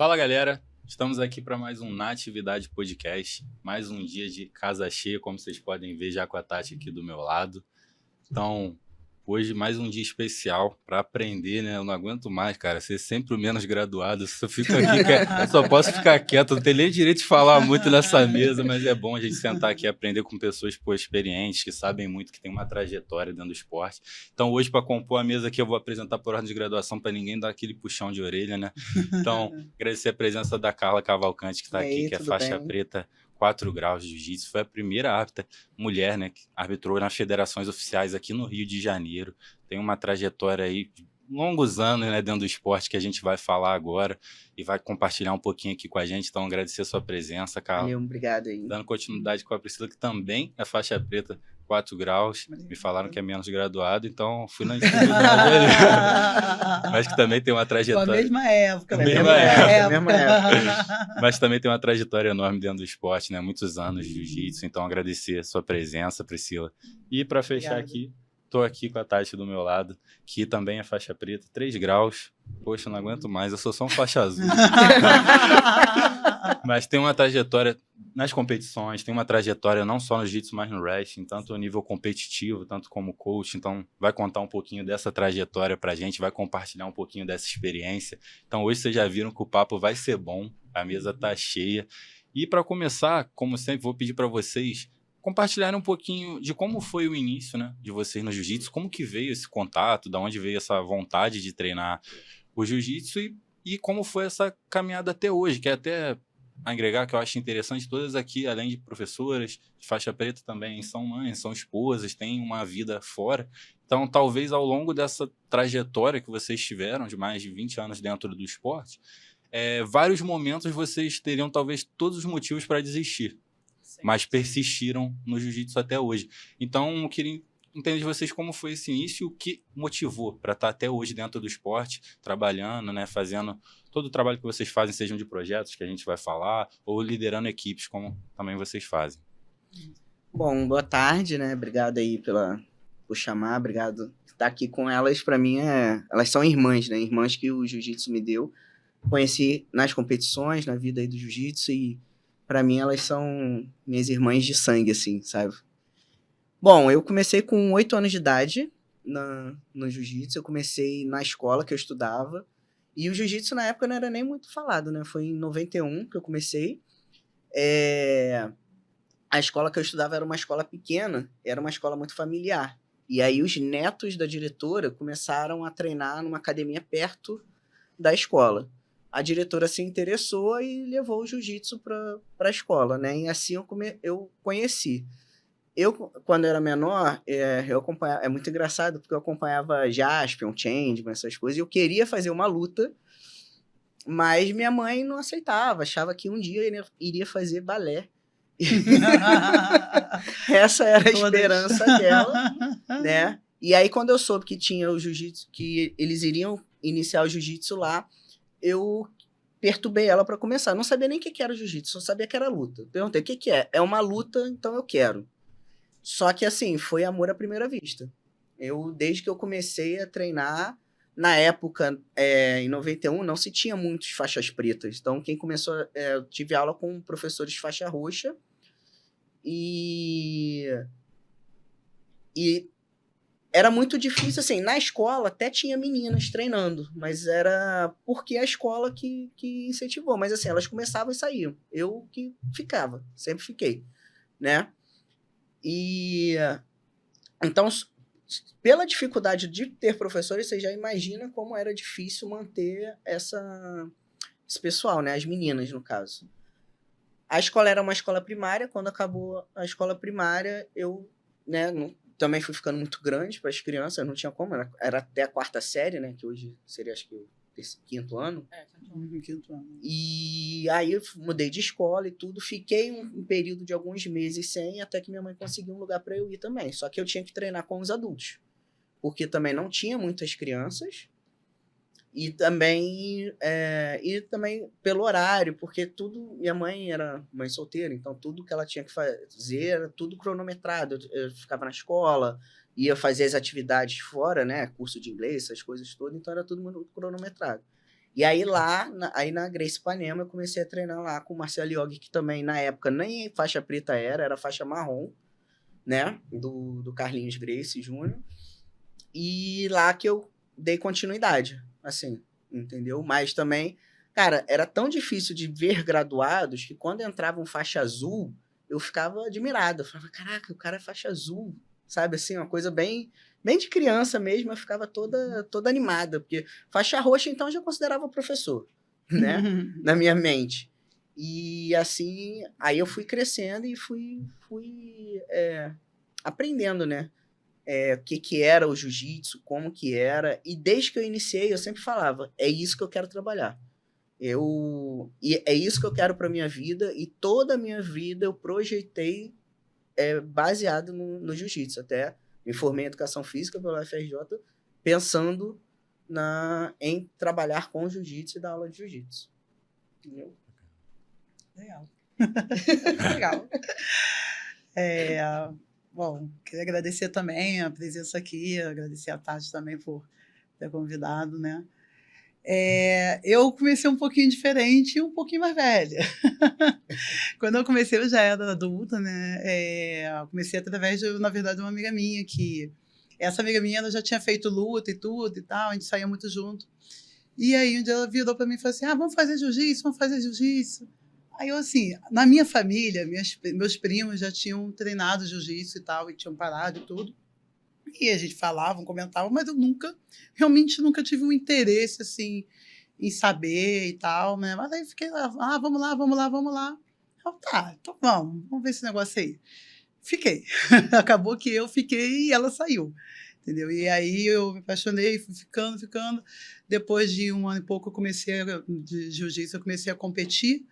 Fala, galera. Estamos aqui para mais um Na Atividade Podcast. Mais um dia de casa cheia, como vocês podem ver já com a Tati aqui do meu lado. Então, hoje mais um dia especial para aprender, né? Eu não aguento mais, cara, ser sempre o menos graduado. Eu só posso ficar quieto, não tenho nem direito de falar muito nessa mesa, mas é bom a gente sentar aqui e aprender com pessoas experientes, que sabem muito, que têm uma trajetória dentro do esporte. Então, hoje, para compor a mesa aqui, eu vou apresentar por ordem de graduação para ninguém dar aquele puxão de orelha, né? Então, agradecer a presença da Carla Cavalcante, que está aqui, que é faixa preta 4 graus de jiu-jitsu. Foi a primeira árbitra mulher, né, que arbitrou nas federações oficiais aqui no Rio de Janeiro. Tem uma trajetória aí de longos anos, né, dentro do esporte, que a gente vai falar agora e vai compartilhar um pouquinho aqui com a gente. Então, agradecer a sua presença, Carla. Valeu, obrigado aí. Dando continuidade com a Priscila, que também é faixa preta 4 graus. Me falaram que é menos graduado, então fui na intimidade ali. Mas que também tem uma trajetória. Com a mesma época. Mesma época. Mas também tem uma trajetória enorme dentro do esporte, né? Muitos anos de jiu-jitsu. Então, agradecer a sua presença, Priscila. E para fechar aqui, tô aqui com a Tati do meu lado, que também é faixa preta, 3 graus. Poxa, não aguento mais, eu sou só um faixa azul. Mas tem uma trajetória nas competições, tem uma trajetória não só no jiu-jitsu, mas no wrestling, tanto a nível competitivo, tanto como coach. Então, vai contar um pouquinho dessa trajetória pra gente, vai compartilhar um pouquinho dessa experiência. Então, hoje vocês já viram que o papo vai ser bom, a mesa tá cheia. E para começar, como sempre, vou pedir para vocês compartilharem um pouquinho de como foi o início, né, de vocês no jiu-jitsu, como que veio esse contato, da onde veio essa vontade de treinar o jiu-jitsu e como foi essa caminhada até hoje, que é até agregar, que eu acho interessante, todas aqui, além de professoras, de faixa preta também são mães, são esposas, têm uma vida fora. Então, talvez ao longo dessa trajetória que vocês tiveram, de mais de 20 anos dentro do esporte, vários momentos vocês teriam talvez todos os motivos para desistir, mas persistiram no jiu-jitsu até hoje. Então, eu queria entender de vocês como foi esse início e o que motivou para estar até hoje dentro do esporte, trabalhando, né, fazendo todo o trabalho que vocês fazem, sejam de projetos que a gente vai falar, ou liderando equipes, como também vocês fazem. Bom, boa tarde, né? Obrigado aí por chamar, obrigado por estar aqui com elas. Para mim, elas são irmãs, né? Irmãs que o jiu-jitsu me deu. Conheci nas competições, na vida aí do jiu-jitsu, e para mim elas são minhas irmãs de sangue, assim, sabe? Bom, eu comecei com 8 anos de idade no jiu-jitsu. Eu comecei na escola que eu estudava. E o jiu-jitsu na época não era nem muito falado, né? Foi em 91 que eu comecei. A escola que eu estudava era uma escola pequena, era uma escola muito familiar. E aí os netos da diretora começaram a treinar numa academia perto da escola. A diretora se interessou e levou o jiu-jitsu para a escola, né? E assim eu conheci. Eu, quando era menor, eu acompanhava, é muito engraçado, porque eu acompanhava Jaspion, Changeman, essas coisas, e eu queria fazer uma luta, mas minha mãe não aceitava, achava que um dia eu iria fazer balé. Essa era a esperança dela, né? E aí, quando eu soube que tinha o jiu-jitsu, que eles iriam iniciar o jiu-jitsu lá, eu perturbei ela para começar. Não sabia nem o que era o jiu-jitsu, só sabia que era luta. Perguntei, o que é? É uma luta, então eu quero. Só que, assim, foi amor à primeira vista. Desde que eu comecei a treinar, na época, em 91, não se tinha muitos faixas pretas. Então, quem começou... eu tive aula com professores de faixa roxa. E era muito difícil, assim, na escola até tinha meninas treinando, mas era porque a escola que incentivou. Mas, assim, elas começavam e saíam. Eu que ficava, sempre fiquei, né? E então, pela dificuldade de ter professores, você já imagina como era difícil manter esse pessoal, né? As meninas, no caso. A escola era uma escola primária. Quando acabou a escola primária, eu, né, também fui ficando muito grande para as crianças, não tinha como, era até a 4ª série, né? Que hoje seria, acho que, o 5º ano. Quinto ano. E aí eu mudei de escola e tudo, fiquei um período de alguns meses sem, até que minha mãe conseguiu um lugar para eu ir também. Só que eu tinha que treinar com os adultos, porque também não tinha muitas crianças, e também pelo horário, porque tudo, minha mãe era mãe solteira, então tudo que ela tinha que fazer era tudo cronometrado. Eu ficava na escola, ia fazer as atividades fora, né, curso de inglês, essas coisas todas, então era tudo muito cronometrado. E aí lá, aí na Gracie Ipanema, eu comecei a treinar lá com o Marcelo Yogi, que também na época nem faixa preta era faixa marrom, né? Do Carlinhos Gracie Júnior. E lá que eu dei continuidade, assim, entendeu? Mas também, cara, era tão difícil de ver graduados que quando entrava um faixa azul, eu ficava admirado. Eu falava, caraca, o cara é faixa azul, sabe? Assim, uma coisa bem de criança mesmo, eu ficava toda animada, porque faixa roxa, então, eu já considerava professor, né? Na minha mente. E assim, aí eu fui crescendo e fui aprendendo, né? O que era o jiu-jitsu, como que era. E desde que eu iniciei, eu sempre falava, é isso que eu quero trabalhar. E é isso que eu quero para minha vida. E toda a minha vida eu projetei baseado no jiu-jitsu. Até me formei em educação física pela UFRJ, pensando em trabalhar com jiu-jitsu e dar aula de jiu-jitsu. Entendeu? Legal. Legal. Bom, queria agradecer também a presença aqui, agradecer a Tati também por ter convidado, né? Eu comecei um pouquinho diferente e um pouquinho mais velha. Quando eu comecei, eu já era adulta, né? Eu comecei através, na verdade, de uma amiga minha, que essa amiga minha ela já tinha feito luta e tudo e tal, a gente saía muito junto. E aí, um dia ela virou para mim e falou assim, vamos fazer jiu-jitsu, vamos fazer jiu-jitsu. Aí eu, assim, na minha família, meus primos já tinham treinado jiu-jitsu e tal, e tinham parado e tudo. E a gente falava, comentava, mas eu realmente nunca tive um interesse, assim, em saber e tal, né? Mas aí fiquei lá, vamos lá. Eu, tá, então vamos ver esse negócio aí. Fiquei. Acabou que eu fiquei e ela saiu. Entendeu? E aí eu me apaixonei, fui ficando. Depois de 1 ano e pouco, de jiu-jitsu, eu comecei a competir.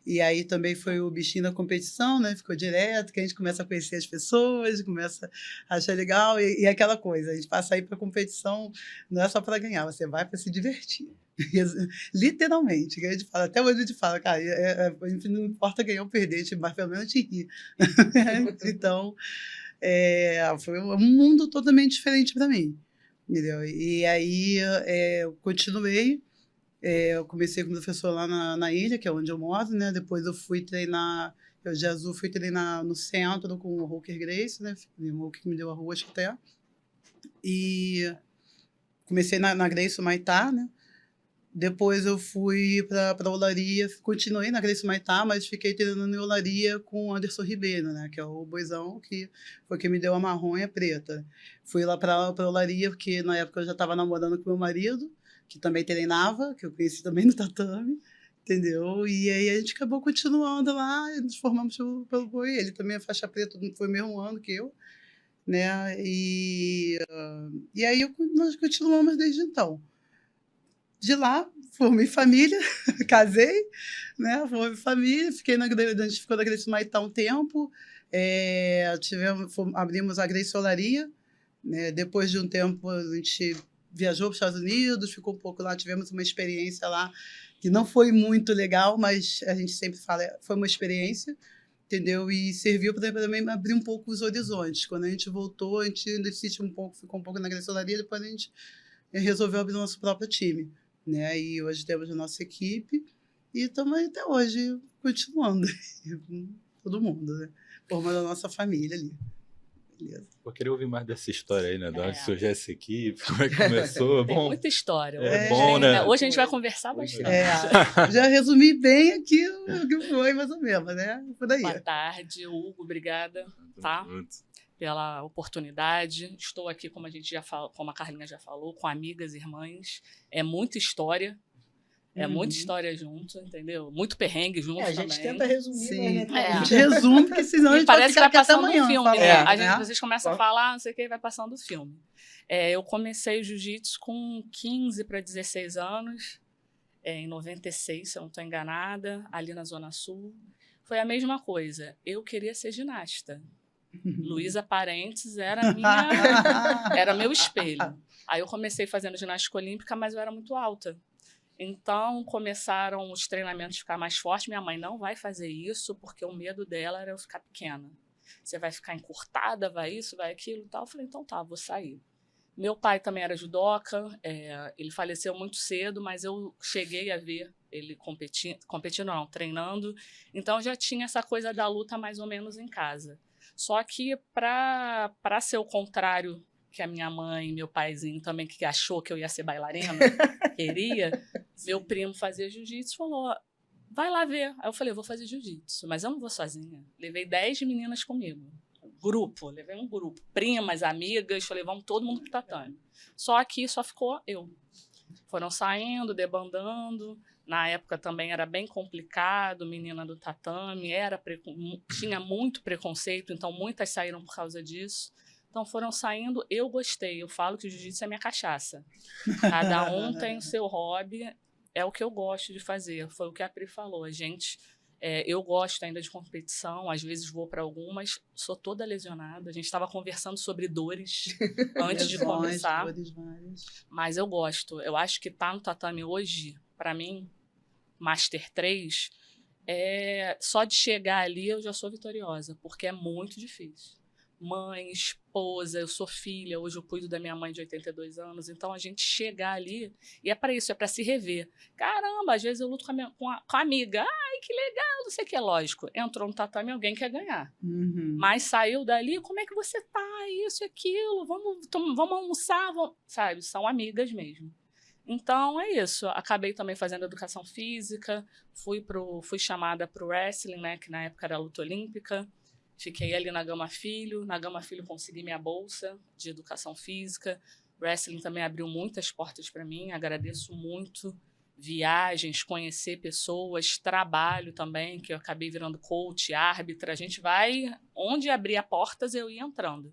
E aí também foi o bichinho da competição, né? Ficou direto, que a gente começa a conhecer as pessoas, começa a achar legal. E aquela coisa, a gente passa aí para competição, não é só para ganhar, você vai para se divertir. Literalmente, que a gente fala, até hoje a gente fala, cara, não importa ganhar ou perder, mas pelo menos te rir. Então, foi um mundo totalmente diferente para mim. Entendeu? E aí eu continuei. Eu comecei como professor lá na ilha, que é onde eu moro, né? Depois eu fui treinar, eu de azul fui treinar no centro com o Hooker Gracie, né? O Hooker que me deu a roxa até. E comecei na Gracie Maitá, né? Depois eu fui para Olaria, continuei na Gracie Maitá, mas fiquei treinando em Olaria com o Anderson Ribeiro, né? Que é o boizão que foi quem me deu a marrom e a preta. Fui lá para Olaria, porque na época eu já estava namorando com meu marido, que também treinava, que eu conheci também no tatame, entendeu? E aí a gente acabou continuando lá, e nos formamos pelo boi. Ele também é faixa preta, foi o mesmo ano que eu, né? E aí nós continuamos desde então. De lá, formei família, casei, né? Formei família, a gente ficou na Gracie Maitá um tempo, abrimos a Gracie Olaria, né? Depois de um tempo a gente viajou para os Estados Unidos, ficou um pouco lá, tivemos uma experiência lá que não foi muito legal, mas a gente sempre fala, foi uma experiência, entendeu? E serviu para também abrir um pouco os horizontes. Quando a gente voltou, a gente decidiu ficou um pouco na Gracie Olaria, depois a gente resolveu abrir o nosso próprio time, né? E hoje temos a nossa equipe e estamos até hoje continuando todo mundo, né? Formando a nossa família ali. Beleza. Eu queria ouvir mais dessa história aí, né? De onde surgiu essa equipe, como é que começou. Tem muita história. Bom, né? Hoje a gente vai conversar bastante. Já resumi bem aqui o que foi, mais ou menos, né? Por aí. Boa tarde, Hugo, obrigada, tá? Pela oportunidade. Estou aqui, como a gente já falou, como a Carlinha já falou, com amigas, irmãs. É muita história. Muita história junto, entendeu? Muito perrengue junto também. A gente tenta resumir, sim, mas a gente resume, porque senão a gente parece que vai passando um filme, né? Vocês começam a falar, não sei o que, vai passando o filme. Eu comecei o jiu-jitsu com 15 para 16 anos, em 96, se eu não estou enganada, ali na Zona Sul. Foi a mesma coisa. Eu queria ser ginasta. Luísa Parentes era meu espelho. Aí eu comecei fazendo ginástica olímpica, mas eu era muito alta. Então, começaram os treinamentos a ficar mais fortes. Minha mãe não vai fazer isso, porque o medo dela era eu ficar pequena. Você vai ficar encurtada, vai isso, vai aquilo e tal. Eu falei, então tá, vou sair. Meu pai também era judoca, ele faleceu muito cedo, mas eu cheguei a ver ele competindo não, treinando. Então já tinha essa coisa da luta mais ou menos em casa. Só que para ser o contrário que a minha mãe e meu paizinho também, que achou que eu ia ser bailarina, queria, meu primo fazia jiu-jitsu e falou, vai lá ver. Aí eu falei, vou fazer jiu-jitsu, mas eu não vou sozinha. Levei 10 meninas comigo. Levei um grupo, primas, amigas, falei, vamos todo mundo pro tatame. Só que só ficou eu. Foram saindo, debandando. Na época também era bem complicado, menina do tatame, tinha muito preconceito, então muitas saíram por causa disso. Então foram saindo, eu gostei. Eu falo que o jiu-jitsu é minha cachaça. Cada um tem o seu hobby, é o que eu gosto de fazer. Foi o que a Pri falou. Eu gosto ainda de competição, às vezes vou para algumas, sou toda lesionada. A gente estava conversando sobre dores antes de começar. Dores várias. Mas eu gosto. Eu acho que tá no tatame hoje, para mim, Master 3, só de chegar ali eu já sou vitoriosa, porque é muito difícil. Mãe, esposa, eu sou filha, hoje eu cuido da minha mãe de 82 anos, então a gente chegar ali, e é para isso, é para se rever. Caramba, às vezes eu luto com a amiga, ai, que legal, não sei o que, é lógico. Entrou no tatame, alguém quer ganhar. Mas saiu dali, como é que você tá, isso e aquilo, vamos almoçar, sabe, são amigas mesmo. Então, é isso. Acabei também fazendo educação física, fui chamada para o wrestling, né, que na época era luta olímpica. Fiquei ali na Gama Filho. Na Gama Filho consegui minha bolsa de educação física. Wrestling também abriu muitas portas para mim. Agradeço muito. Viagens, conhecer pessoas, trabalho também, que eu acabei virando coach, árbitra. A gente vai... Onde abria portas, eu ia entrando.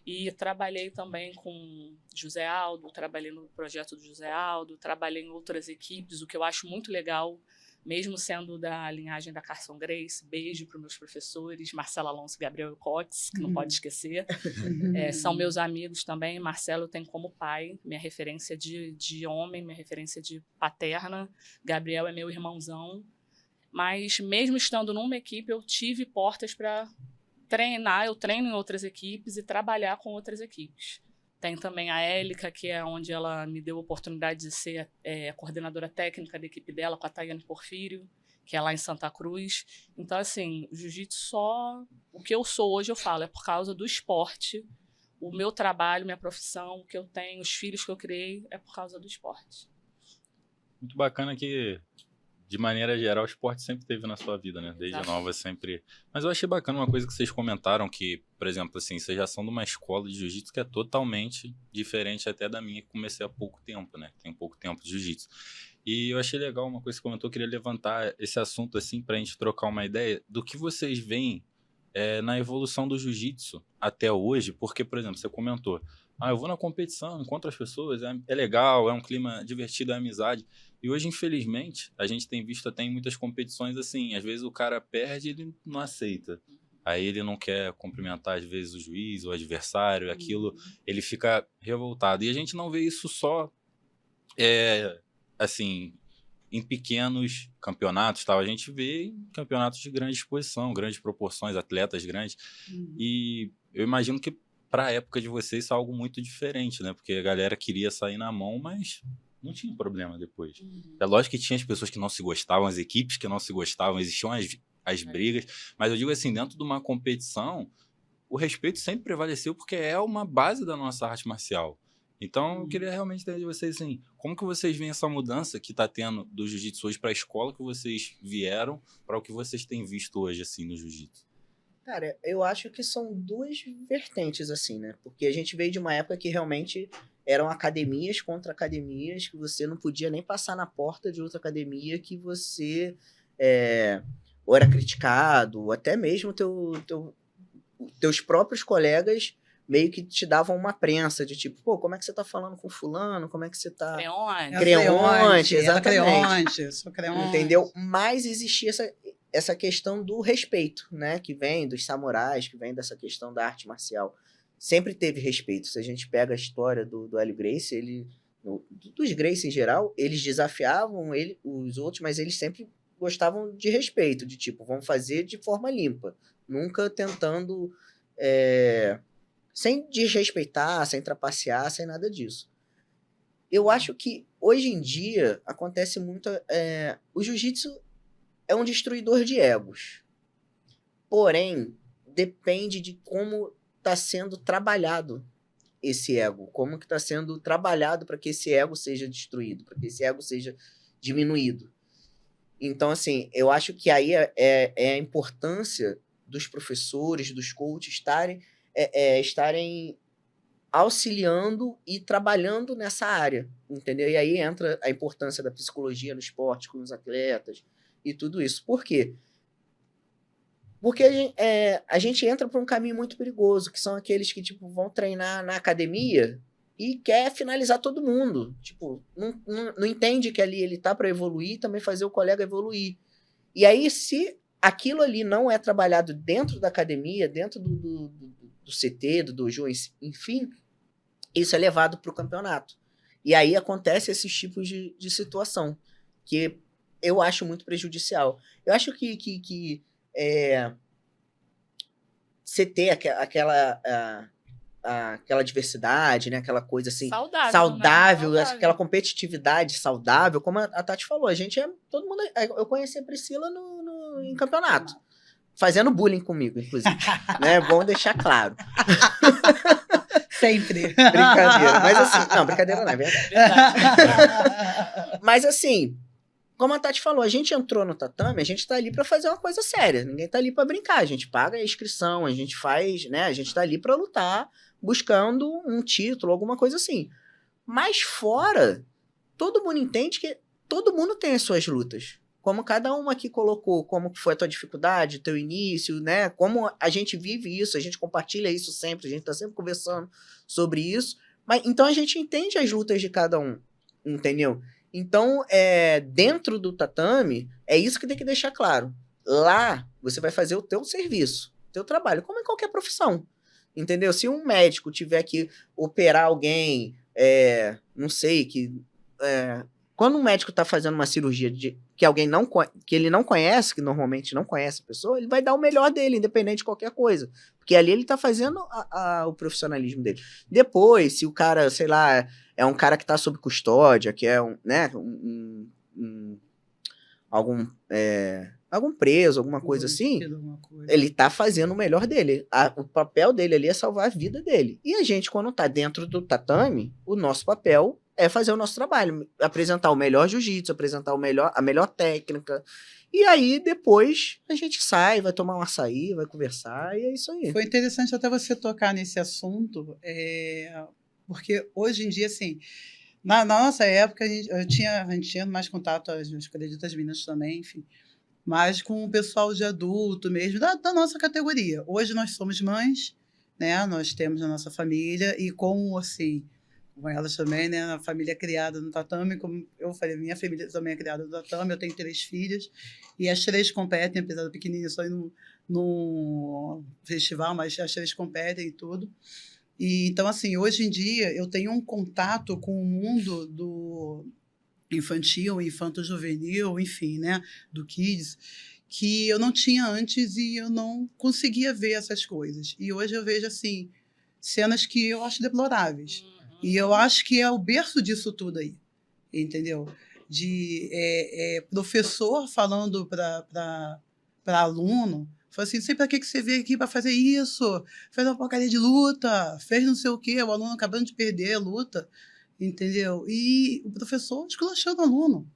E trabalhei também com José Aldo, trabalhei no projeto do José Aldo, trabalhei em outras equipes, o que eu acho muito legal, mesmo sendo da linhagem da Carson Grace. Beijo para os meus professores, Marcelo Alonso e Gabriel Cox, que não pode esquecer. São meus amigos também. Marcelo tem como pai, minha referência de homem, minha referência de paterna. Gabriel é meu irmãozão. Mas mesmo estando numa equipe, eu tive portas para treinar. Eu treino em outras equipes e trabalhar com outras equipes. Tem também a Élica, que é onde ela me deu a oportunidade de ser a coordenadora técnica da equipe dela, com a Tayane Porfírio, que é lá em Santa Cruz. Então, assim, o jiu-jitsu o que eu sou hoje, eu falo, é por causa do esporte. O meu trabalho, minha profissão, o que eu tenho, os filhos que eu criei, é por causa do esporte. Muito bacana que, de maneira geral, o esporte sempre teve na sua vida, né? Desde nova, sempre. Mas eu achei bacana uma coisa que vocês comentaram, que, por exemplo, assim, vocês já são de uma escola de jiu-jitsu que é totalmente diferente até da minha, que comecei há pouco tempo, né? Tem pouco tempo de jiu-jitsu. E eu achei legal uma coisa que você comentou, eu queria levantar esse assunto, assim, pra gente trocar uma ideia do que vocês veem na evolução do jiu-jitsu até hoje, porque, por exemplo, você comentou, eu vou na competição, encontro as pessoas, é legal, é um clima divertido, é amizade. E hoje, infelizmente, a gente tem visto até em muitas competições assim, às vezes o cara perde e ele não aceita. Aí ele não quer cumprimentar, às vezes, o juiz, o adversário, aquilo, ele fica revoltado. E a gente não vê isso só, assim, em pequenos campeonatos, tal. A gente vê em campeonatos de grande exposição, grandes proporções, atletas grandes. E eu imagino que para a época de vocês isso é algo muito diferente, né? Porque a galera queria sair na mão, mas não tinha problema depois. É lógico que tinha as pessoas que não se gostavam, as equipes que não se gostavam, existiam as brigas, mas eu digo assim, dentro de uma competição, o respeito sempre prevaleceu porque é uma base da nossa arte marcial. Então, eu queria realmente entender de vocês, assim, como que vocês veem essa mudança que está tendo do jiu-jitsu hoje para a escola que vocês vieram para o que vocês têm visto hoje, assim, no jiu-jitsu? Cara, eu acho que são duas vertentes, assim, né? Porque a gente veio de uma época que realmente eram academias contra academias, que você não podia nem passar na porta de outra academia que você ou era criticado, ou até mesmo teus próprios colegas meio que te davam uma prensa de tipo, pô, como é que você tá falando com fulano? Como é que você tá... Creonte, exatamente. Sou creonte. Entendeu? Mas existia essa questão do respeito, né? Que vem dos samurais, que vem dessa questão da arte marcial. Sempre teve respeito. Se a gente pega a história do Hélio Gracie, dos Gracie em geral, eles desafiavam os outros, mas eles sempre gostavam de respeito, de tipo, vamos fazer de forma limpa. Nunca tentando Sem desrespeitar, sem trapacear, sem nada disso. Eu acho que hoje em dia acontece muito. O jiu-jitsu é um destruidor de egos. Porém, depende de como está sendo trabalhado esse ego. Como que está sendo trabalhado para que esse ego seja destruído, para que esse ego seja diminuído. Então, assim, eu acho que aí é a importância dos professores, dos coaches estarem auxiliando e trabalhando nessa área, entendeu? E aí entra a importância da psicologia no esporte, com os atletas e tudo isso. Por quê? Porque a gente entra por um caminho muito perigoso, que são aqueles que tipo, vão treinar na academia e quer finalizar todo mundo. Tipo, não entende que ali ele tá para evoluir e também fazer o colega evoluir. E aí, se aquilo ali não é trabalhado dentro da academia, dentro do CT, do dojo, enfim, isso é levado para o campeonato. E aí acontece esses tipos de situação, que eu acho muito prejudicial. Eu acho que você ter aquela diversidade, né? Aquela coisa assim saudável, né? aquela competitividade saudável, como a Tati falou, a gente todo mundo. Eu conheci a Priscila em campeonato, fazendo bullying comigo, inclusive. Né? Bom deixar claro. Sempre. Brincadeira. Mas assim, não, brincadeira não, é verdade. Mas assim, como a Tati falou, a gente entrou no tatame, a gente tá ali pra fazer uma coisa séria. Ninguém tá ali pra brincar. A gente paga a inscrição, a gente faz, né? A gente tá ali pra lutar, buscando um título, alguma coisa assim. Mas fora, todo mundo entende que todo mundo tem as suas lutas. Como cada uma aqui colocou, como foi a tua dificuldade, teu início, né? Como a gente vive isso, a gente compartilha isso sempre, a gente tá sempre conversando sobre isso. Mas, então a gente entende as lutas de cada um, entendeu? Então, dentro do tatame, é isso que tem que deixar claro. Lá, você vai fazer o teu serviço, o teu trabalho, como em qualquer profissão, entendeu? Se um médico tiver que operar alguém, não sei, quando um médico está fazendo uma cirurgia que alguém que ele não conhece, que normalmente não conhece a pessoa, ele vai dar o melhor dele, independente de qualquer coisa. Porque ali ele está fazendo o profissionalismo dele. Depois, se o cara, sei lá, é um cara que está sob custódia, que é algum preso, alguma coisa assim, ele está fazendo o melhor dele. O papel dele ali é salvar a vida dele. E a gente, quando está dentro do tatame, o nosso papel é fazer o nosso trabalho, apresentar o melhor jiu-jitsu, apresentar a melhor técnica. E aí, depois, a gente sai, vai tomar um açaí, vai conversar, e é isso aí. Foi interessante até você tocar nesse assunto, porque hoje em dia, assim, na nossa época, a gente tinha mais contato, as acreditas minas também, enfim, mas com o pessoal de adulto mesmo, da nossa categoria. Hoje nós somos mães, né? Nós temos a nossa família, e como, assim, com elas também, né? A família criada no tatame, como eu falei, minha família também é criada no tatame, eu tenho 3 filhas, e as 3 competem, apesar da pequenininha só ir no festival, mas as 3 competem e tudo. E, então, assim, hoje em dia, eu tenho um contato com o mundo do infantil, infanto-juvenil, enfim, né? Do kids, que eu não tinha antes e eu não conseguia ver essas coisas. E hoje eu vejo, assim, cenas que eu acho deploráveis. E eu acho que é o berço disso tudo aí, entendeu? De professor falando para aluno, falou assim, sei para que você veio aqui para fazer isso? Fez uma porcaria de luta, fez não sei o quê, o aluno acabando de perder a luta, entendeu? E o professor esculachando o aluno.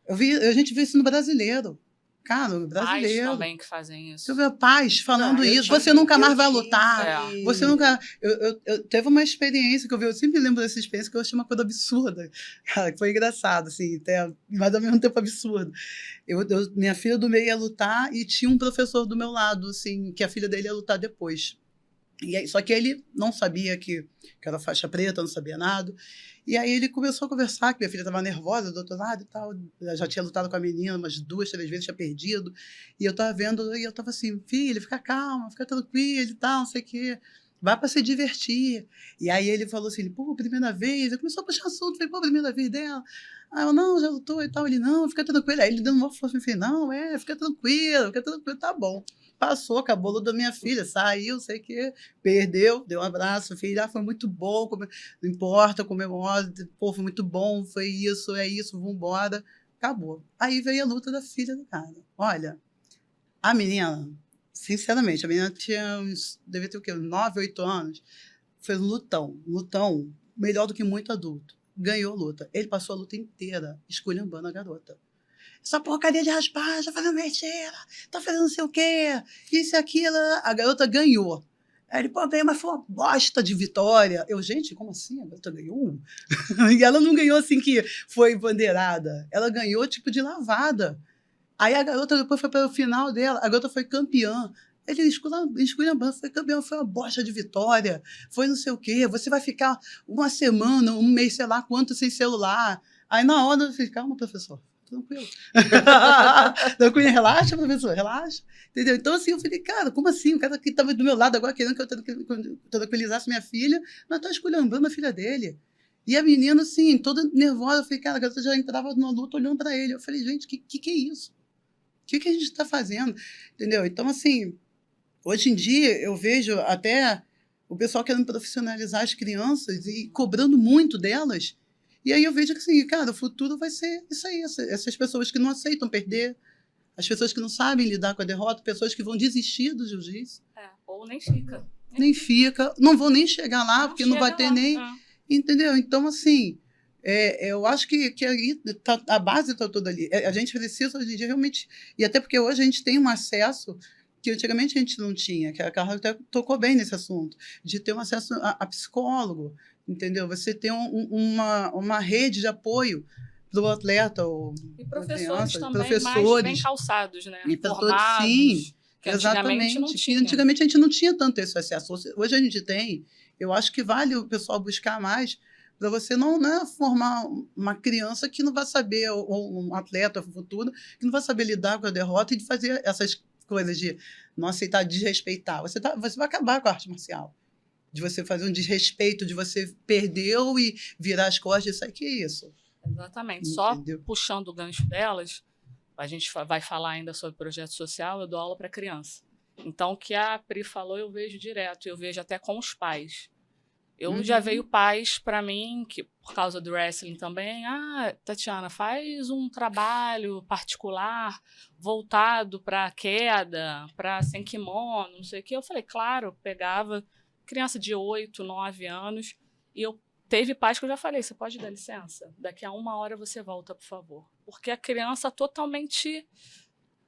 A gente vê isso no brasileiro. Cara, o brasileiro. Pais também que fazem isso. Você vê pais falando isso. Você nunca mais vai lutar. Você nunca... Eu teve uma experiência que eu sempre lembro dessa experiência que eu achei uma coisa absurda. Cara, que foi engraçado, assim, mas ao mesmo tempo absurdo. Minha filha do meio ia lutar e tinha um professor do meu lado, assim, que a filha dele ia lutar depois. Só que ele não sabia que era faixa preta, não sabia nada. E aí ele começou a conversar, que minha filha estava nervosa do outro lado e tal. Eu já tinha lutado com a menina umas 2, 3 vezes, tinha perdido. E eu estava vendo, e eu estava assim, filha, fica calma, fica tranquila e tal, não sei o quê. Vai para se divertir. E aí ele falou assim, pô, primeira vez. Eu começou a puxar assunto, falei, pô, primeira vez dela. Ah, eu, não, já lutou e tal. Ele, não, fica tranquila. Aí ele dando uma força, eu falei, não, fica tranquilo, tá bom. passou, acabou a luta da minha filha, saiu, sei que, perdeu, deu um abraço, filha, foi muito bom, não importa, comemora, pô, foi muito bom, foi isso, é isso, vambora. Acabou. Aí veio a luta da filha do cara. Olha, a menina, sinceramente, a menina tinha devia ter o quê? 9, 8 anos. Fez um lutão, melhor do que muito adulto. Ganhou a luta. Ele passou a luta inteira esculhambando a garota. Essa porcaria de raspagem, tá fazendo mentira, tá fazendo não sei o quê, isso e aquilo. A garota ganhou. Aí ele, pô, bem, mas foi uma bosta de vitória. Eu, gente, como assim? A garota ganhou? E ela não ganhou assim que foi bandeirada. Ela ganhou tipo de lavada. Aí a garota depois foi para o final dela, a garota foi campeã. Ele esculhambando, foi campeão, foi uma bosta de vitória, foi não sei o quê. Você vai ficar uma semana, um mês, sei lá quanto, sem celular. Aí na hora eu falei, calma, professor. Tranquilo. Tranquilo, relaxa, professor, relaxa. Entendeu? Então, assim, eu falei, cara, como assim? O cara que estava do meu lado agora querendo que eu tranquilizasse minha filha, mas está esculhambando a filha dele. E a menina, assim, toda nervosa, eu falei, cara, a garota já entrava numa luta olhando para ele. Eu falei, gente, o que é isso? O que a gente está fazendo? Entendeu? Então, assim, hoje em dia eu vejo até o pessoal querendo profissionalizar as crianças e cobrando muito delas. E aí eu vejo que, assim, cara, o futuro vai ser isso aí, essas pessoas que não aceitam perder, as pessoas que não sabem lidar com a derrota, pessoas que vão desistir do jiu-jitsu. Ou nem fica. Nem fica, não vão nem chegar lá, porque não vai ter nem... Entendeu? Então, assim, eu acho que aí a base está toda ali. A gente precisa, hoje em dia, realmente... E até porque hoje a gente tem um acesso que antigamente a gente não tinha, que a Carla até tocou bem nesse assunto, de ter um acesso a psicólogo, entendeu? Você tem uma rede de apoio para o atleta ou e professores criança, também professores mais bem calçados, né? E formados, sim, que exatamente. Não tinha. Antigamente a gente não tinha tanto esse acesso. Hoje a gente tem. Eu acho que vale o pessoal buscar mais para você não formar uma criança que não vai saber, ou um atleta futuro, que não vai saber lidar com a derrota e de fazer essas coisas de não aceitar, desrespeitar. Você vai acabar com a arte marcial. De você fazer um desrespeito, de você perdeu e virar as costas, isso aí que é isso. Exatamente. Entendeu? Só puxando o gancho delas, a gente vai falar ainda sobre projeto social, eu dou aula para criança. Então, o que a Pri falou, eu vejo direto, eu vejo até com os pais. Eu já veio pais para mim, que por causa do wrestling também, Tatiana, faz um trabalho particular voltado para queda, para sem kimono, não sei o quê. Eu falei, claro, eu pegava criança de 8, 9 anos, e teve pais que eu já falei, você pode dar licença? Daqui a 1 hora você volta, por favor. Porque a criança totalmente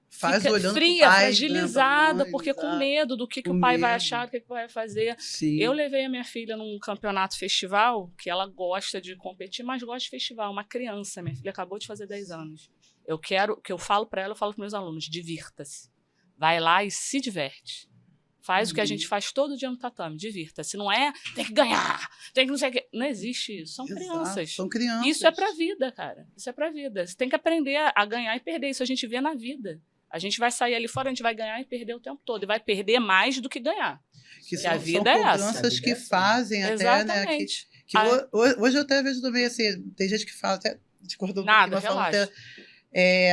fica fria, pai, fragilizada, mãe, porque com medo do que o pai vai achar, do que o pai vai fazer. Sim. Eu levei a minha filha num campeonato festival, que ela gosta de competir, mas gosta de festival. Uma criança, minha filha acabou de fazer 10 anos. Eu quero, que eu falo para ela, eu falo para meus alunos, divirta-se. Vai lá e se diverte. Faz o que a gente faz todo dia no tatame, divirta-se. Não é, tem que ganhar, tem que não sei o quê. Não existe isso. São crianças. São crianças. Isso é pra vida, cara. Isso é pra vida. Você tem que aprender a ganhar e perder. Isso a gente vê na vida. A gente vai sair ali fora, a gente vai ganhar e perder o tempo todo. E vai perder mais do que ganhar. Que a vida são é essa. Cobranças que fazem até, exatamente. né? Hoje eu até vejo também, assim, tem gente que fala, até discordou nada, relaxa.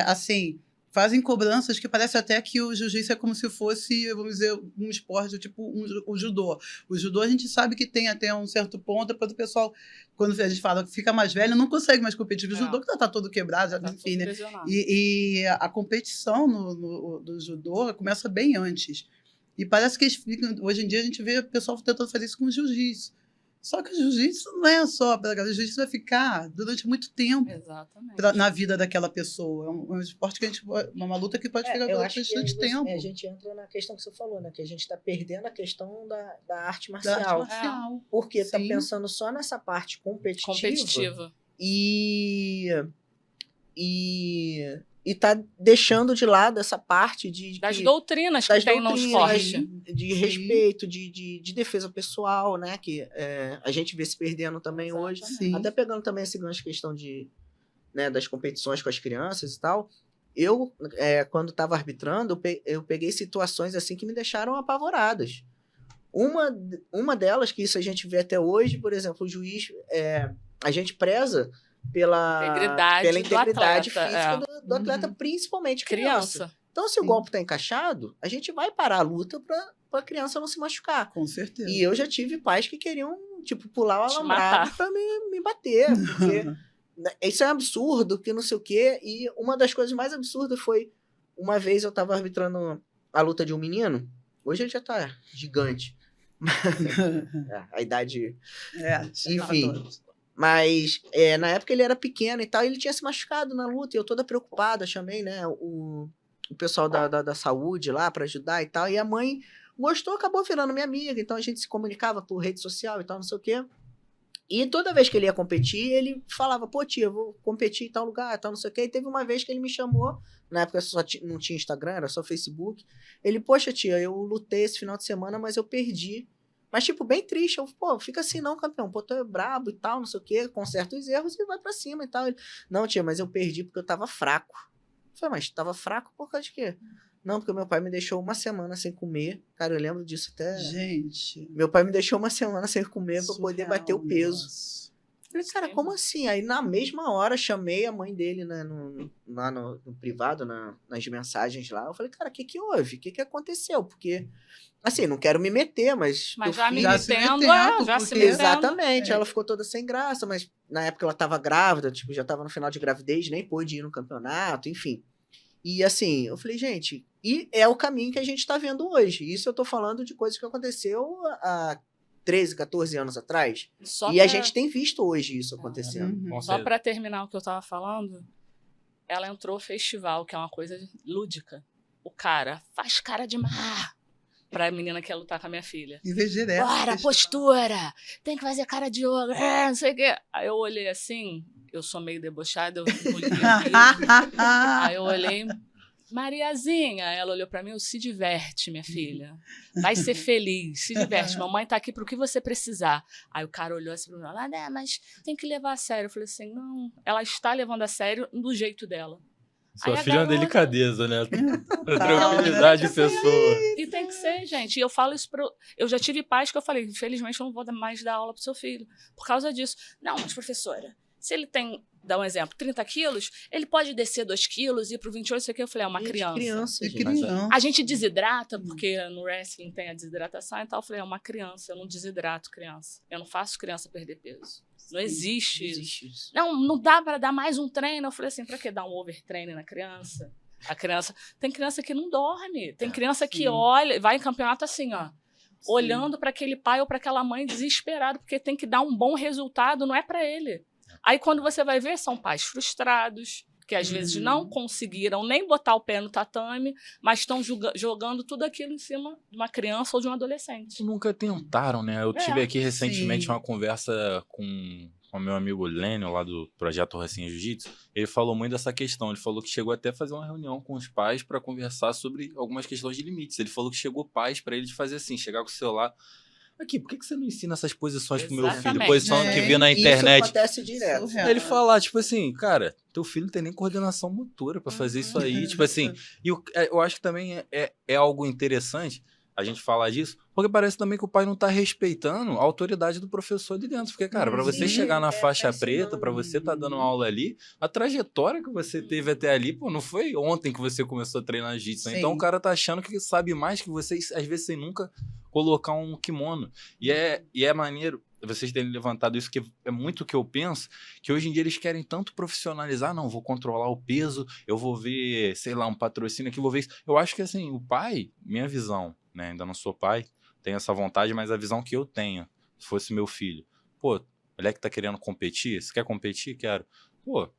Assim, fazem cobranças que parece até que o jiu-jitsu é como se fosse, vamos dizer, um esporte tipo o judô. O judô a gente sabe que tem até um certo ponto, depois o pessoal, quando a gente fala que fica mais velho, não consegue mais competir. O judô que está todo quebrado, já, enfim, né? E a competição do judô começa bem antes. E parece que hoje em dia a gente vê o pessoal tentando fazer isso com o jiu-jitsu. Só que o jiu-jitsu não é só para o jiu-jitsu vai ficar durante muito tempo na vida daquela pessoa. É um esporte que uma luta que pode ficar durante bastante tempo. A gente entra na questão que você falou, né? Que a gente está perdendo a questão da arte marcial. Da arte marcial. Porque está pensando só nessa parte competitiva. E está deixando de lado essa parte das doutrinas que tem no esporte. De respeito, de defesa pessoal, né? Que a gente vê se perdendo também hoje. Sim. Até pegando também esse gancho questão das competições com as crianças e tal. Eu, quando estava arbitrando, eu peguei situações assim que me deixaram apavoradas. Uma delas, que isso a gente vê até hoje, por exemplo, o juiz, a gente preza pela integridade física do atleta, principalmente criança. Então, se o Sim. golpe tá encaixado, a gente vai parar a luta pra criança não se machucar. Com certeza. E eu já tive pais que queriam, tipo, pular o Te alambrado matar. pra me bater, porque isso é um absurdo, que não sei o quê. E uma das coisas mais absurdas foi, uma vez eu tava arbitrando a luta de um menino, hoje ele já tá gigante. A idade... chega pra Enfim. todos. Mas na época ele era pequeno e tal, e ele tinha se machucado na luta, e eu toda preocupada, chamei, né, o pessoal da saúde lá pra ajudar e tal, e a mãe gostou, acabou virando minha amiga, então a gente se comunicava por rede social e tal, não sei o quê. E toda vez que ele ia competir, ele falava, pô, tia, eu vou competir em tal lugar, tal, não sei o quê. E teve uma vez que ele me chamou, na época só não tinha Instagram, era só Facebook. Ele, poxa, tia, eu lutei esse final de semana, mas eu perdi. Mas, tipo, bem triste. Eu, pô, fica assim não, campeão. Pô, tu é brabo e tal, não sei o quê. Conserta os erros e vai pra cima e tal. Ele, não, tia, mas eu perdi porque eu tava fraco. Eu falei, mas tava fraco por causa de quê? Não, porque meu pai me deixou uma semana sem comer. Cara, eu lembro disso até... Gente. Meu pai me deixou uma semana sem comer pra eu poder surreal bater o peso. negócio. Falei, cara, como assim? Aí na mesma hora chamei a mãe dele, né, lá no privado, nas mensagens lá. Eu falei, cara, o que houve? O que aconteceu? Porque, assim, não quero me meter, mas. Mas teu já me filho- Já se metendo, metendo, já se porque- metendo. Exatamente, É. ela ficou toda sem graça, mas na época ela tava grávida, tipo, já tava no final de gravidez, nem pôde ir no campeonato, enfim. E assim, eu falei, gente, e é o caminho que a gente tá vendo hoje. Isso eu tô falando de coisas que aconteceu há 13, 14 anos atrás. Só E a pra- gente tem visto hoje isso acontecendo. Uhum. Com Só certeza. para terminar o que eu tava falando, ela entrou no festival, que é uma coisa lúdica. O cara faz cara de mar pra menina que ia lutar com a minha filha. Em vez direto. Bora, festival. postura! Tem que fazer cara de yoga, não sei o quê. Aí eu olhei assim, eu sou meio debochada, eu engoli aquilo. Aí eu olhei, Mariazinha, ela olhou pra mim, eu, se diverte, minha filha. Vai ser feliz, se diverte. Mamãe tá aqui pro que você precisar. Aí o cara olhou assim pra mim, ela, né, mas tem que levar a sério. Eu falei assim, não, ela está levando a sério do jeito dela. Sua Aí a filha é uma garota- delicadeza, né? Total, Tranquilidade né? de pessoa. E tem que ser, gente. E eu falo isso pro... Eu já tive pais que eu falei, infelizmente eu não vou mais dar aula pro seu filho. Por causa disso. Não, mas professora, se ele tem, dá um exemplo, 30 quilos, ele pode descer 2 quilos e ir pro 28, isso aqui. Eu falei, é uma Gente, criança. E gente. criança. A gente desidrata, porque no wrestling tem a desidratação e tal. Eu falei, é uma criança, eu não desidrato criança. Eu não faço criança perder peso. Não existe Não isso. existe isso. Não dá para dar mais um treino. Eu falei assim, pra que dar um overtraining na criança? A criança... Tem criança que não dorme. Tem criança que sim. olha, vai em campeonato assim, ó. Olhando para aquele pai ou para aquela mãe desesperado, porque tem que dar um bom resultado, não é para ele. Aí quando você vai ver, são pais frustrados, que às vezes não conseguiram nem botar o pé no tatame, mas estão jogando tudo aquilo em cima de uma criança ou de um adolescente. Nunca tentaram, né? Eu tive aqui recentemente sim. uma conversa com o meu amigo Lênio, lá do Projeto Rocinha Jiu-Jitsu. Ele falou muito dessa questão. Ele falou que chegou até a fazer uma reunião com os pais para conversar sobre algumas questões de limites. Ele falou que chegou pais para ele de fazer assim, chegar com o celular. Aqui, por que você não ensina essas posições pro meu filho? Exatamente. Posição que vê na Isso internet. acontece direto. Surreal. Ele falar, tipo assim, cara, teu filho não tem nem coordenação motora pra fazer isso aí. Tipo assim, e eu acho que também é algo interessante a gente falar disso, porque parece também que o pai não tá respeitando a autoridade do professor ali dentro. Porque, cara, pra você Sim, chegar na faixa ensinando. preta, pra você tá dando uma aula ali, a trajetória que você teve até ali, pô, não foi ontem que você começou a treinar jiu-jitsu. Sim. Então o cara tá achando que sabe mais que você, às vezes sem nunca colocar um kimono. E é maneiro vocês terem levantado isso, que é muito o que eu penso, que hoje em dia eles querem tanto profissionalizar, não, vou controlar o peso, eu vou ver, sei lá, um patrocínio aqui, vou ver isso. Eu acho que, assim, o pai, minha visão, né, ainda não sou pai, tenho essa vontade, mas a visão que eu tenho, se fosse meu filho, pô, moleque tá querendo competir, você quer competir? Quero. Pô,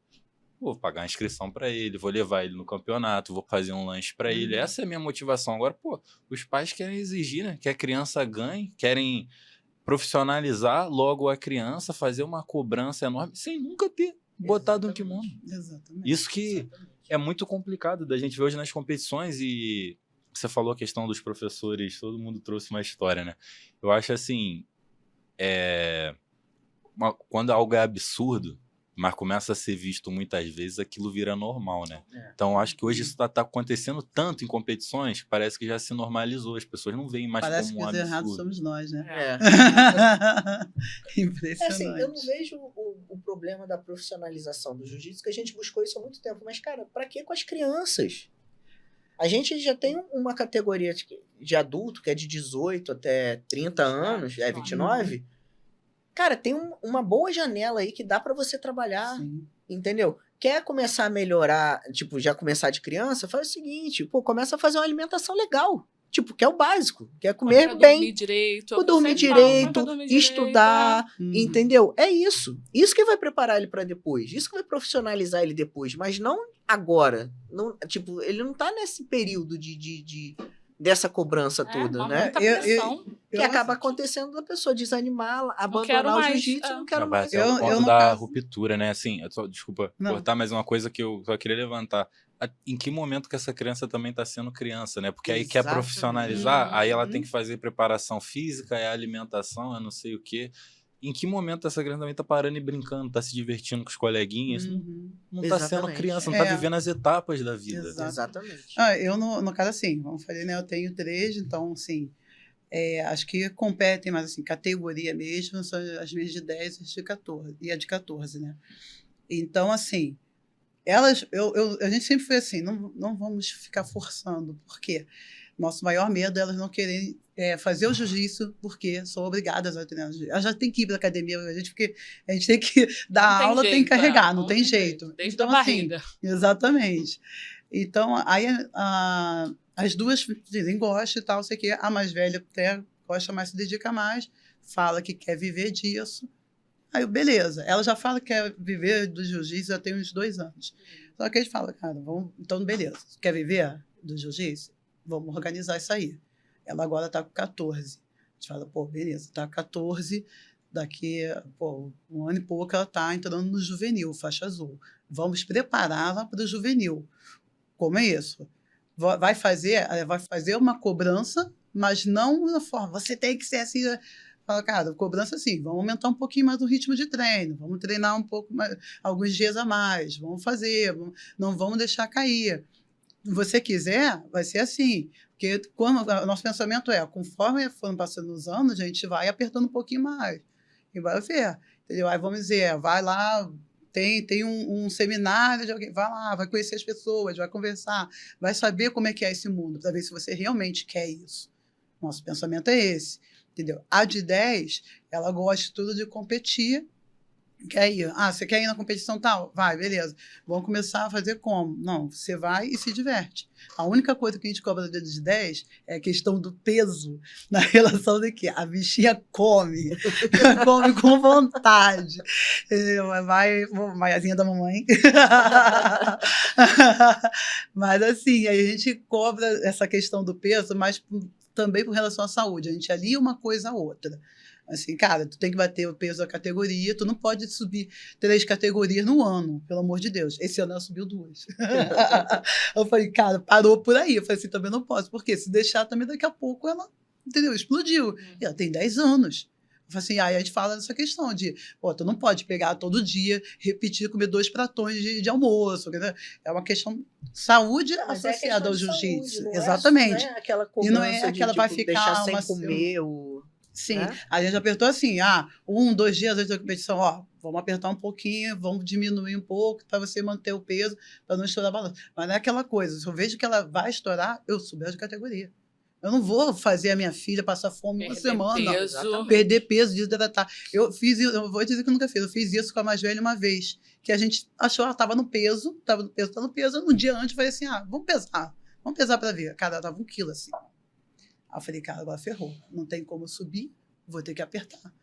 vou pagar a inscrição pra ele, vou levar ele no campeonato, vou fazer um lanche pra ele. Essa é a minha motivação. Agora, pô, os pais querem exigir, né? Que a criança ganhe, querem profissionalizar logo a criança, fazer uma cobrança enorme, sem nunca ter botado um kimono. Exatamente. Isso que é muito complicado da gente ver hoje nas competições. E você falou a questão dos professores, todo mundo trouxe uma história, né? Eu acho assim, quando algo é absurdo, mas começa a ser visto muitas vezes, aquilo vira normal, né? Então, eu acho que hoje isso tá acontecendo tanto em competições que parece que já se normalizou. As pessoas não veem mais Parece como que um os errados absurdo. somos nós, né? É. Impressionante. Assim, eu não vejo o problema da profissionalização do jiu-jitsu, que a gente buscou isso há muito tempo. Mas, cara, pra que com as crianças? A gente já tem uma categoria de adulto, que é de 18 até 30 anos, 29. Cara, tem uma boa janela aí que dá pra você trabalhar, entendeu? Quer começar a melhorar, tipo, já começar de criança? Faz o seguinte, pô, começa a fazer uma alimentação legal. Tipo, que é o básico, que é comer bem. Dormir direito. Dormir direito, estudar, entendeu? É isso. Isso que vai preparar ele pra depois. Isso que vai profissionalizar ele depois. Mas não agora. Não, tipo, ele não tá nesse período dessa cobrança toda, né? Que acaba acontecendo da pessoa desanimar, abandonar o jiu-jitsu, não quero mais. É o ponto da ruptura, né? Assim, desculpa cortar, mas uma coisa que eu só queria levantar. Em que momento que essa criança também está sendo criança, né? Porque aí quer profissionalizar, aí ela tem que fazer preparação física, é alimentação, é não sei o quê. Em que momento essa criança também tá parando e brincando, tá se divertindo com os coleguinhas? Não tá sendo criança, não tá vivendo as etapas da vida. Exatamente. Eu, no caso, assim, como eu falei, né? Eu tenho 3, então, assim, acho que competem, mas, assim, categoria mesmo, são as minhas de 10 e de 14, e a de 14, né? Então, assim, elas, a gente sempre foi assim, não vamos ficar forçando, porque nosso maior medo é elas não quererem fazer o jiu-jitsu, porque são obrigadas a treinar. Elas já tem que ir para academia, porque a gente tem que dar aula, tem que carregar, não tem jeito. Desde então, a barriga. Assim, exatamente. Então, aí as duas dizem gosta e tal, sei que a mais velha até gosta mais, se dedica mais, fala que quer viver disso. Aí, beleza. Ela já fala que quer viver do jiu-jitsu já tem uns 2 anos. Só que a gente fala, cara, então beleza. Quer viver do jiu-jitsu? Vamos organizar isso aí. Ela agora está com 14. A gente fala, pô, beleza, está com 14, daqui, pô, 1 ano e pouco ela está entrando no juvenil, faixa azul. Vamos prepará-la para o juvenil. Como é isso? Vai fazer uma cobrança, mas não na forma, você tem que ser assim. Fala, cara, cobrança assim, vamos aumentar um pouquinho mais o ritmo de treino, vamos treinar um pouco mais, alguns dias a mais, vamos fazer, não vamos deixar cair. Se você quiser, vai ser assim. Porque o nosso pensamento conforme foram passando os anos, a gente vai apertando um pouquinho mais. E vai ver. Entendeu? Aí vamos dizer, vai lá, tem um seminário de alguém, vai lá, vai conhecer as pessoas, vai conversar, vai saber como é que é esse mundo, para ver se você realmente quer isso. Nosso pensamento é esse. Entendeu? A de 10, ela gosta tudo de competir. Quer ir? Você quer ir na competição tal? Vai, beleza. Vamos começar a fazer como? Não, você vai e se diverte. A única coisa que a gente cobra da de 10 é a questão do peso, na relação de que a bichinha come com vontade. Vai, maiazinha da mamãe. Mas assim, aí a gente cobra essa questão do peso, mas também com relação à saúde. A gente alia uma coisa a outra. Assim, cara, tu tem que bater o peso da categoria, tu não pode subir 3 categorias no ano, pelo amor de Deus. Esse ano ela subiu 2. Eu falei, cara, parou por aí. Eu falei assim, também não posso, porque se deixar também daqui a pouco ela, entendeu? Explodiu. E ela tem 10 anos. Eu falei assim, aí a gente fala dessa questão de, tu não pode pegar todo dia, repetir, comer 2 pratões de almoço. Entendeu? É uma questão de saúde associada ao jiu-jitsu. Exatamente. Não é aquela cobrança, e não é aquela vai ficar deixar sem comer o... Sim, a gente apertou assim, 1, 2 dias antes da competição, vamos apertar um pouquinho, vamos diminuir um pouco para você manter o peso, para não estourar a balança. Mas não é aquela coisa, se eu vejo que ela vai estourar, eu subo de categoria. Eu não vou fazer a minha filha passar fome uma semana, perder peso, desidratar. Eu vou dizer que eu nunca fiz, eu fiz isso com a mais velha uma vez, que a gente achou, ela estava no peso, no dia antes eu falei assim, vamos pesar para ver. Cara, ela estava 1 quilo assim. Aí eu falei, cara, agora ferrou. Não tem como subir, vou ter que apertar.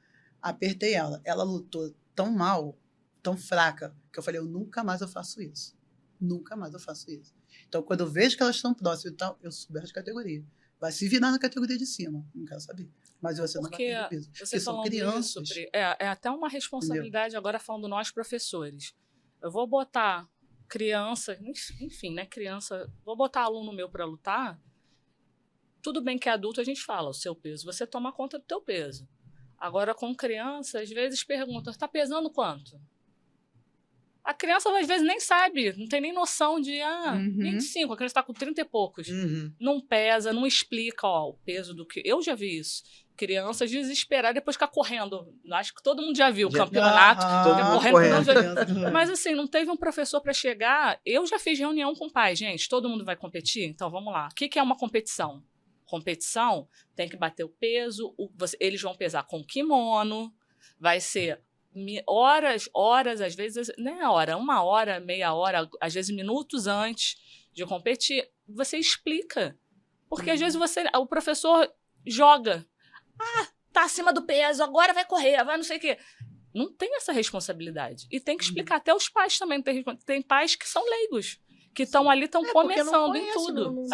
Apertei ela. Ela lutou tão mal, tão fraca, que eu falei, eu nunca mais eu faço isso. Nunca mais eu faço isso. Então, quando eu vejo que elas estão próximas e tal, eu subo de categoria. Vai se virar na categoria de cima. Não quero saber. Mas você não vai perder peso. Você são crianças. É até uma responsabilidade, entendeu? Agora falando nós, professores. Eu vou botar criança, enfim, né, criança, vou botar aluno meu para lutar. Tudo bem que adulto a gente fala, o seu peso, você toma conta do teu peso. Agora, com criança, às vezes pergunta, está pesando quanto? A criança, às vezes, nem sabe, não tem nem noção de, 25, a criança está com 30 e poucos. Não pesa, não explica, o peso do que... Eu já vi isso. crianças desesperadas, depois ficar correndo. Acho que todo mundo já viu o Já- campeonato. todo mundo correndo. Mas assim, não teve um professor para chegar. Eu já fiz reunião com o pai, gente. Todo mundo vai competir? Então vamos lá. O que é uma competição? Competição tem que bater o peso. Eles vão pesar com kimono. Vai ser horas, às vezes, nem a hora, 1 hora, meia hora, às vezes minutos antes de competir. Você explica. Porque às vezes o professor joga. Tá acima do peso, agora vai correr, vai não sei o quê. Não tem essa responsabilidade. E tem que explicar até os pais também. Tem pais que são leigos, que estão ali, estão começando em tudo.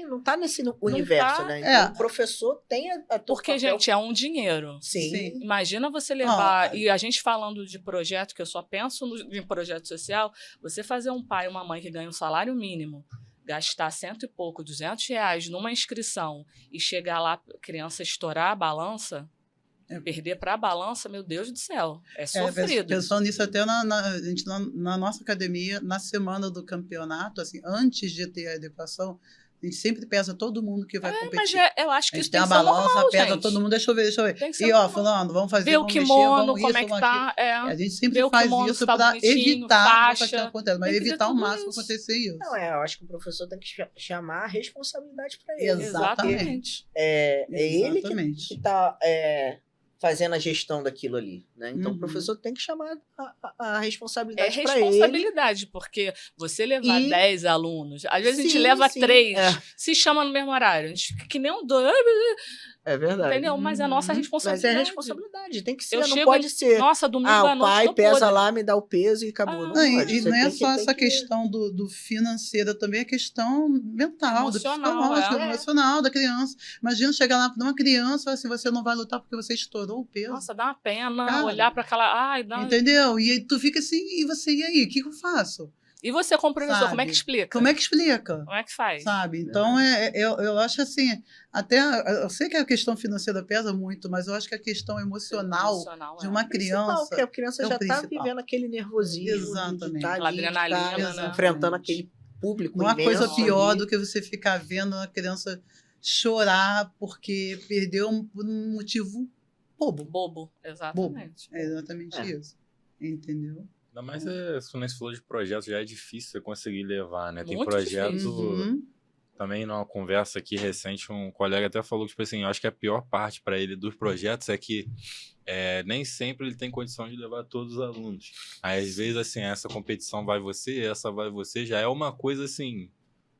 Não tá nesse universo, né? Então, o professor tem a Porque, papel. gente, é um dinheiro. Sim. Imagina você levar... E a gente falando de projeto, que eu só penso em projeto social, você fazer um pai e uma mãe que ganham um salário mínimo, gastar 100 e pouco, R$200 numa inscrição e chegar lá, a criança estourar a balança, perder para a balança, meu Deus do céu, é sofrido. Pensando nisso até na nossa academia, na semana do campeonato, assim, antes de ter a adequação, a gente sempre pesa todo mundo que vai competir. Mas eu acho que isso tem a que ser balança, normal, pesa gente. todo mundo, deixa eu ver. E, fulano, vamos fazer, ver o vamos kimono, mexer, como é que tá. A gente sempre faz isso para evitar que aconteça, mas evitar ao máximo acontecer isso. Não, eu acho que o professor tem que chamar a responsabilidade para ele. Exatamente. É ele que está fazendo a gestão daquilo ali, né? Então o professor tem que chamar a responsabilidade para ele. É responsabilidade, porque você levar 10 alunos, às vezes a gente leva 3, se chama no mesmo horário, a gente fica que nem um doido. É verdade. Entendeu? Mas é a nossa responsabilidade. Mas é responsabilidade, tem que ser, não pode ser. Nossa, domingo à noite. O pai pesa lá, me dá o peso e acabou. Não pode. E não é só essa questão do financeiro, também é questão mental, do psicológico, emocional da criança. Imagina chegar lá para uma criança e falar assim, você não vai lutar porque você estourou o peso. Nossa, dá uma pena olhar para aquela... Entendeu? E aí tu fica assim, e aí, o que eu faço? E você, como professor, como é que explica? Como é que explica? Como é que faz? Sabe? Então, eu acho assim, até, eu sei que a questão financeira pesa muito, mas eu acho que a questão emocional de uma criança... Porque a criança já está vivendo aquele nervosismo. Exatamente. Aquela adrenalina, né? Enfrentando aquele público Não há coisa pior ali. do que você ficar vendo a criança chorar porque perdeu por um motivo bobo. Exatamente. É exatamente isso. Entendeu? Ainda mais, quando você falou de projeto, já é difícil você conseguir levar, né? Tem Muito projeto... difícil. Também numa conversa aqui recente, um colega até falou que, tipo assim, eu acho que a pior parte para ele dos projetos é que nem sempre ele tem condição de levar todos os alunos. Aí, às vezes, assim, essa competição vai você, essa vai você, já é uma coisa, assim,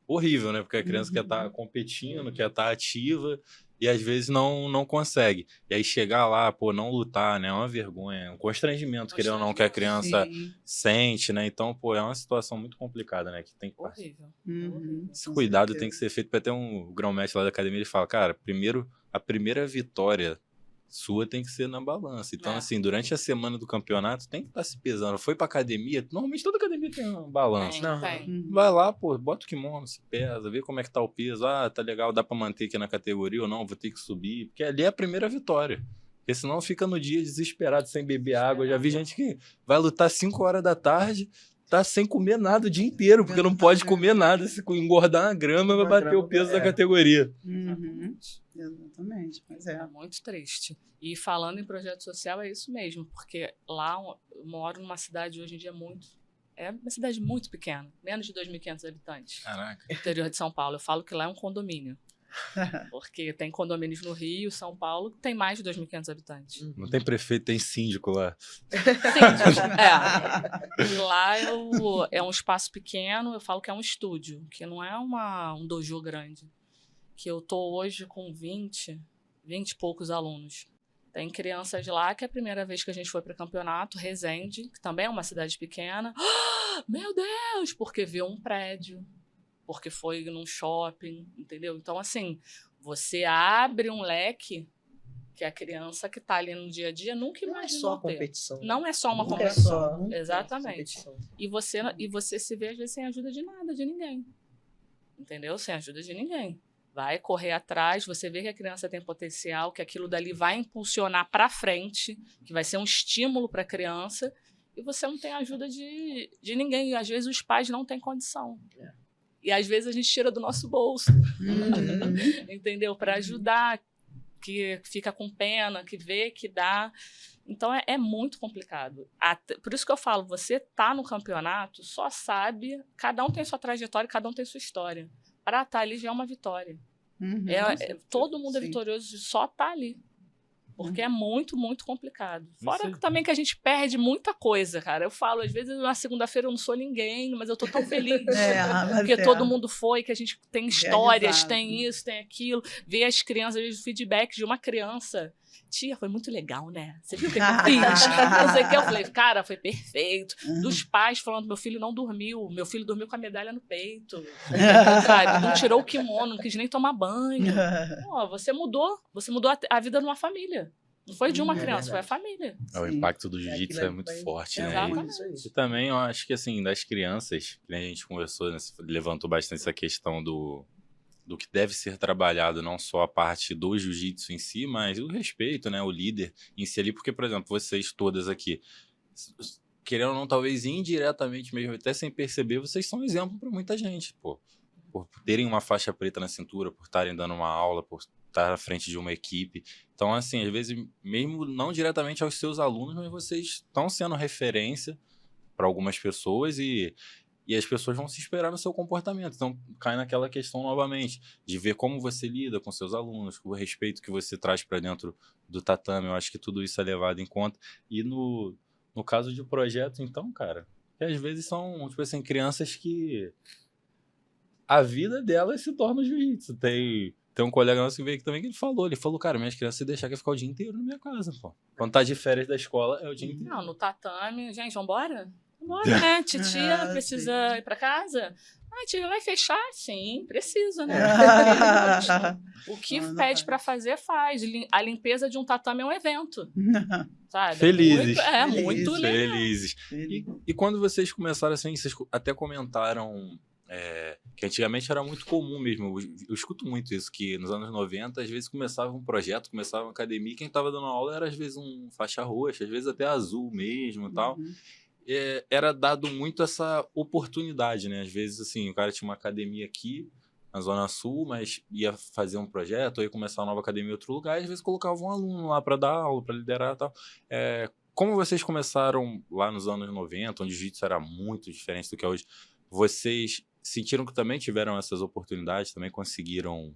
horrível, né? Porque a criança quer estar competindo, quer estar ativa e, às vezes, não consegue. E aí, chegar lá, não lutar, né? É uma vergonha, um constrangimento, querendo ou não, que a criança sente, né? Então, é uma situação muito complicada, né? Que tem que horrível. Esse cuidado tem que ser feito. Até um grão-mestre lá da academia, ele fala, cara, a primeira vitória sua tem que ser na balança. Então, assim, durante a semana do campeonato, tem que estar se pesando. Foi pra academia, normalmente toda academia tem uma balança. Vai lá, bota o kimono, se pesa, vê como é que tá o peso. Tá legal, dá pra manter aqui na categoria ou não, vou ter que subir. Porque ali é a primeira vitória. Porque senão fica no dia desesperado, sem beber água. Eu já vi gente que vai lutar 5 horas da tarde, tá sem comer nada o dia inteiro, porque não pode comer nada. Se engordar uma grama, vai bater o peso da categoria. Exatamente, mas é muito triste. E falando em projeto social, é isso mesmo, porque lá eu moro numa cidade hoje em dia é uma cidade muito pequena, menos de 2.500 habitantes. Caraca. No interior de São Paulo. Eu falo que lá é um condomínio. Porque tem condomínios no Rio, São Paulo, que tem mais de 2.500 habitantes. Não tem prefeito, tem síndico lá. E lá é um espaço pequeno, eu falo que é um estúdio, que não é um dojo grande. Que eu tô hoje com 20 e poucos alunos. Tem crianças lá que é a primeira vez que a gente foi para campeonato, Resende, que também é uma cidade pequena. Meu Deus! Porque viu um prédio, porque foi num shopping, entendeu? Então, assim, você abre um leque que a criança que está ali no dia a dia nunca imaginou. Não é só competição. Não é só uma competição. Exatamente. E você se vê, às vezes, sem ajuda de nada, de ninguém. Entendeu? Sem ajuda de ninguém. Vai correr atrás, você vê que a criança tem potencial, que aquilo dali vai impulsionar para frente, que vai ser um estímulo para a criança, e você não tem ajuda de ninguém. E às vezes os pais não têm condição. E às vezes a gente tira do nosso bolso, entendeu? Para ajudar. que fica com pena, que vê, que dá. Então, é muito complicado. Por isso que eu falo, você tá no campeonato, só sabe, cada um tem sua trajetória, cada um tem sua história. Para estar ali já é uma vitória. Todo mundo é vitorioso, só tá ali. Porque é muito, muito complicado. Fora também que a gente perde muita coisa, cara. Eu falo, às vezes, na segunda-feira eu não sou ninguém, mas eu tô tão feliz. Porque todo mundo foi, que a gente tem histórias, tem isso, tem aquilo. Ver as crianças, às vezes, o feedback de uma criança. Tia, foi muito legal, né? Você viu o que eu fiz? Não sei o que. Eu falei, cara, foi perfeito. Dos pais falando, meu filho não dormiu. Meu filho dormiu com a medalha no peito. Sabe? Não tirou o kimono, não quis nem tomar banho. Pô, você mudou a vida de uma família. Não foi de uma criança, foi a família. O impacto do jiu-jitsu é muito forte, né? E também, eu acho que, assim, das crianças, que a gente conversou, né, levantou bastante essa questão do que deve ser trabalhado, não só a parte do jiu-jitsu em si, mas o respeito, né, o líder em si ali, porque, por exemplo, vocês todas aqui, querendo ou não, talvez indiretamente mesmo, até sem perceber, vocês são um exemplo para muita gente, pô. Por terem uma faixa preta na cintura, por estarem dando uma aula, por estar à frente de uma equipe. Então, assim, às vezes, mesmo não diretamente aos seus alunos, mas vocês estão sendo referência para algumas pessoas e as pessoas vão se esperar no seu comportamento. Então, cai naquela questão novamente, de ver como você lida com seus alunos, o respeito que você traz para dentro do tatame. Eu acho que tudo isso é levado em conta. E no caso de projeto, então, cara, que às vezes são, tipo assim, crianças que a vida delas se torna jiu-jitsu. Tem um colega nosso que veio aqui também que ele falou, cara, minhas crianças se deixar que eu ficar o dia inteiro na minha casa, pô. Quando tá de férias da escola, é o dia inteiro. Não, no tatame, gente, vambora? Vambora, né? Titia precisa ir pra casa? Ah, tia, vai fechar? Sim, precisa, né? O que pede pra fazer, faz. A limpeza de um tatame é um evento. Sabe? Felizes. Muito legal. Felizes. E quando vocês começaram assim, vocês até comentaram que antigamente era muito comum mesmo. Eu escuto muito isso, que nos anos 90, às vezes começava um projeto, começava uma academia, e quem estava dando aula era às vezes um faixa roxa, às vezes até azul mesmo e tal. Era dado muito essa oportunidade, né? Às vezes, assim, o cara tinha uma academia aqui, na Zona Sul, mas ia fazer um projeto, ou ia começar uma nova academia em outro lugar, e às vezes colocava um aluno lá para dar aula, para liderar e tal. Como vocês começaram lá nos anos 90, onde o jiu-jitsu era muito diferente do que é hoje, vocês sentiram que também tiveram essas oportunidades, também conseguiram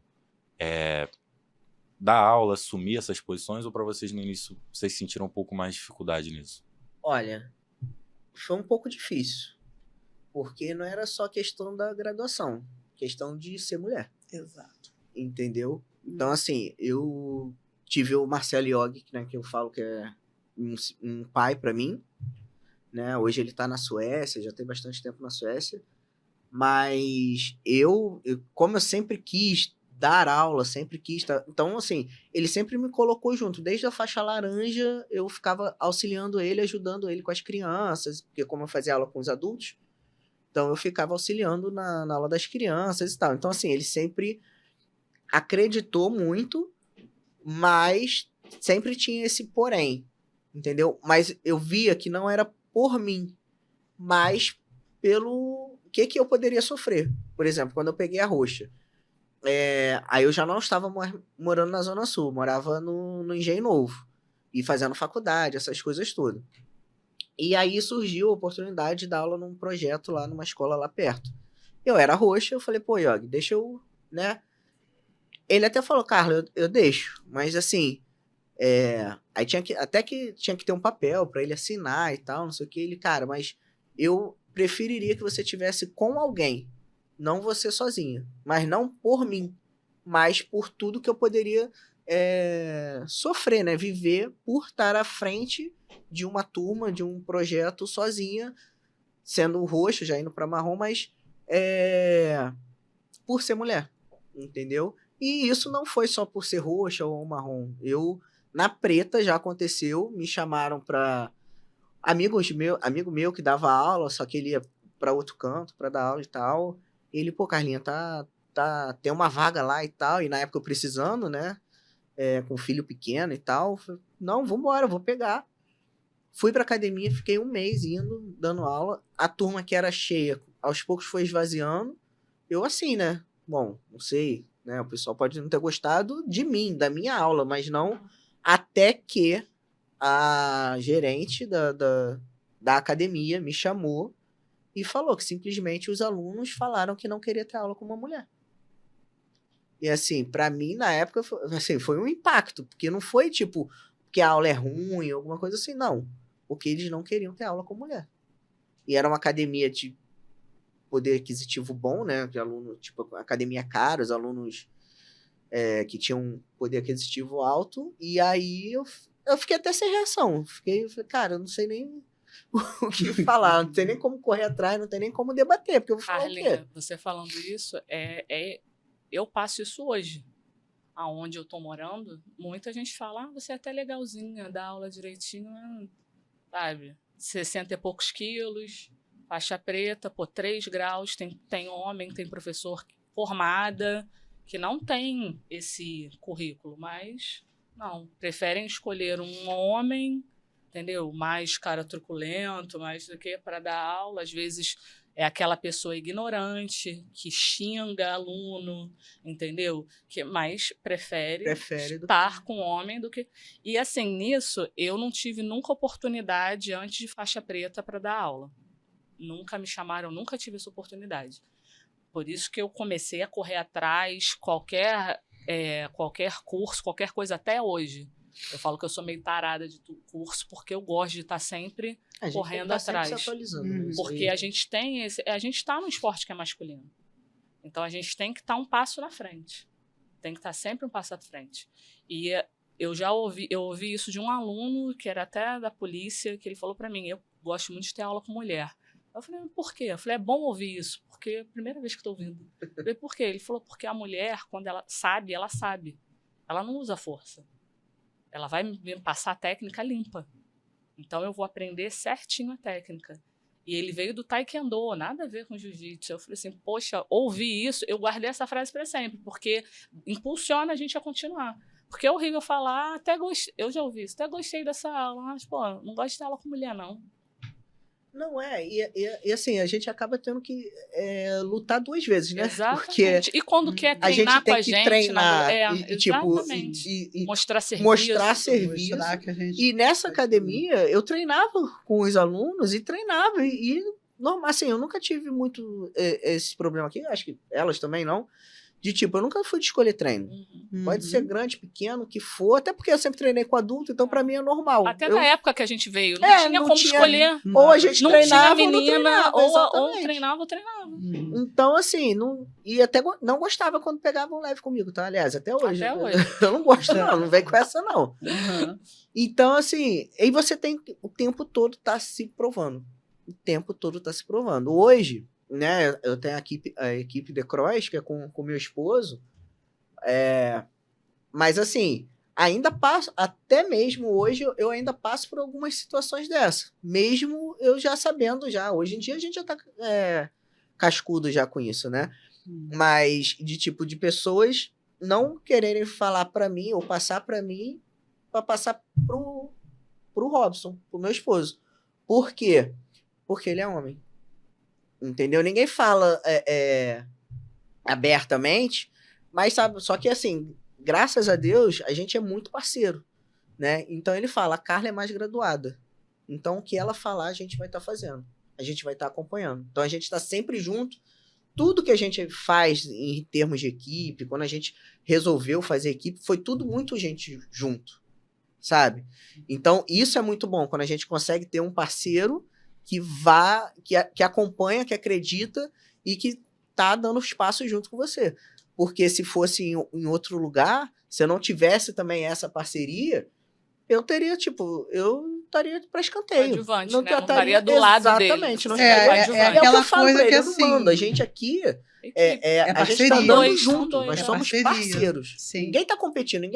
dar aula, assumir essas posições, ou para vocês no início, vocês sentiram um pouco mais de dificuldade nisso? Olha, foi um pouco difícil, porque não era só questão da graduação, questão de ser mulher. Exato. Entendeu? Então, assim, eu tive o Marcelo Yogi, né, que eu falo que é um pai para mim, né? Hoje ele tá na Suécia, já tem bastante tempo na Suécia, mas como eu sempre quis dar aula, sempre quis. Então, assim, ele sempre me colocou junto. Desde a faixa laranja, eu ficava auxiliando ele, ajudando ele com as crianças, porque como eu fazia aula com os adultos, então eu ficava auxiliando na aula das crianças e tal. Então, assim, ele sempre acreditou muito, mas sempre tinha esse porém, entendeu? Mas eu via que não era por mim, mas pelo que eu poderia sofrer. Por exemplo, quando eu peguei a roxa, aí eu já não estava morando na Zona Sul, morava no Engenho Novo, e fazendo faculdade, essas coisas todas. E aí surgiu a oportunidade de dar aula num projeto lá, numa escola lá perto. Eu era roxa, eu falei, pô, Yogi, deixa eu, né? Ele até falou, Carlos, eu deixo, mas assim, aí tinha que ter um papel para ele assinar e tal, não sei o que. Ele, cara, mas eu preferiria que você tivesse com alguém, não você sozinha, mas não por mim, mas por tudo que eu poderia sofrer, né? Viver por estar à frente de uma turma, de um projeto sozinha, sendo roxo, já indo para marrom, mas por ser mulher, entendeu? E isso não foi só por ser roxa ou marrom. Na preta já aconteceu, me chamaram para amigo meu que dava aula, só que ele ia para outro canto para dar aula e tal. Ele, pô, Carlinha, tem uma vaga lá e tal, e na época eu precisando, né, com filho pequeno e tal. Falei, não, vambora, vou pegar. Fui pra academia, fiquei um mês indo, dando aula. A turma que era cheia, aos poucos foi esvaziando. Eu assim, né, bom, não sei, né? O pessoal pode não ter gostado de mim, da minha aula, mas não até que a gerente da academia me chamou e falou que simplesmente os alunos falaram que não queria ter aula com uma mulher. E assim, pra mim, na época, foi um impacto, porque não foi tipo, que a aula é ruim, alguma coisa assim, não. Porque eles não queriam ter aula com mulher. E era uma academia de poder aquisitivo bom, né? De aluno, tipo, academia cara, os alunos que tinham poder aquisitivo alto. E aí eu fiquei até sem reação. Eu falei, cara, eu não sei nem o que falar, não tem nem como correr atrás, não tem nem como debater, porque eu vou falar o quê? Arlinda, você falando isso, eu passo isso hoje. Aonde eu tô morando, muita gente fala, você é até legalzinha, dá aula direitinho, sabe? 60 e poucos quilos, faixa preta, 3 graus, tem homem, tem professor formada, que não tem esse currículo, mas não, preferem escolher um homem, entendeu? Mais cara truculento, mais do que para dar aula, às vezes é aquela pessoa ignorante, que xinga aluno, entendeu? Mas prefere estar com homem do que... E assim, nisso, eu não tive nunca oportunidade antes de faixa preta para dar aula. Nunca me chamaram, nunca tive essa oportunidade. Por isso que eu comecei a correr atrás, qualquer curso, qualquer coisa, até hoje. Eu falo que eu sou meio tarada de curso, porque eu gosto de estar sempre correndo atrás. Sempre se atualizando, porque a gente está num esporte que é masculino. Então a gente tem que estar um passo na frente. Tem que estar sempre um passo à frente. E eu ouvi isso de um aluno, que era até da polícia, que ele falou para mim, eu gosto muito de ter aula com mulher. Eu falei, por quê? Eu falei, é bom ouvir isso, porque é a primeira vez que estou ouvindo. Eu falei, por quê? Ele falou, porque a mulher, quando ela sabe. Ela não usa força. Ela vai me passar a técnica limpa. Então, eu vou aprender certinho a técnica. E ele veio do taekwondo, nada a ver com jiu-jitsu. Eu falei assim, poxa, ouvi isso, eu guardei essa frase para sempre, porque impulsiona a gente a continuar. Porque é horrível falar, até gostei, eu já ouvi isso, até gostei dessa aula, mas, pô, não gosto de aula com mulher, não. Não e assim, a gente acaba tendo que lutar 2 vezes, né? Exatamente. Porque e quando quer a gente treinar tem com a que gente... treinar exatamente. e mostrar serviço. Mostrar serviço. Mostrar que a gente E nessa academia, eu treinava com os alunos e treinava. Não, assim, eu nunca tive muito esse problema aqui, acho que elas também não. De tipo, eu nunca fui de escolher treino. Pode ser grande, pequeno, o que for. Até porque eu sempre treinei com adulto, então pra mim é normal. Até da época que a gente veio, não tinha como escolher. Ou a gente não treinava tinha menina, ou treinava ou treinava. Então, assim, e até não gostava quando pegavam leve comigo, tá? Aliás, até hoje. Até hoje. Eu não gosto, não vem com essa, não. Então, assim, aí você tem o tempo todo tá se provando. O tempo todo tá se provando. Hoje, né, eu tenho a equipe de cross, que é com meu esposo, mas assim, ainda passo, até mesmo hoje, eu ainda passo por algumas situações dessas, mesmo eu já sabendo já, hoje em dia a gente já tá cascudo já com isso, né, mas de tipo de pessoas não quererem falar pra mim, ou passar pra mim, pra passar pro Robson, pro meu esposo. Por quê? Porque ele é homem. Entendeu? Ninguém fala abertamente, mas sabe, só que assim, graças a Deus, a gente é muito parceiro, né? Então ele fala, a Carla é mais graduada. Então o que ela falar, a gente vai estar fazendo. A gente vai estar acompanhando. Então a gente está sempre junto. Tudo que a gente faz em termos de equipe, quando a gente resolveu fazer equipe, foi tudo muito gente junto, sabe? Então isso é muito bom, quando a gente consegue ter um parceiro que acompanha, que acredita e que tá dando os passos junto com você. Porque se fosse em outro lugar, se eu não tivesse também essa parceria, eu estaria para escanteio. Adjuvante, não né? Não estaria do lado dele. Exatamente. Não aquela coisa que assim... Falando, a gente aqui, a gente tá andando junto, nós somos parceiros. Sim. Ninguém tá competindo,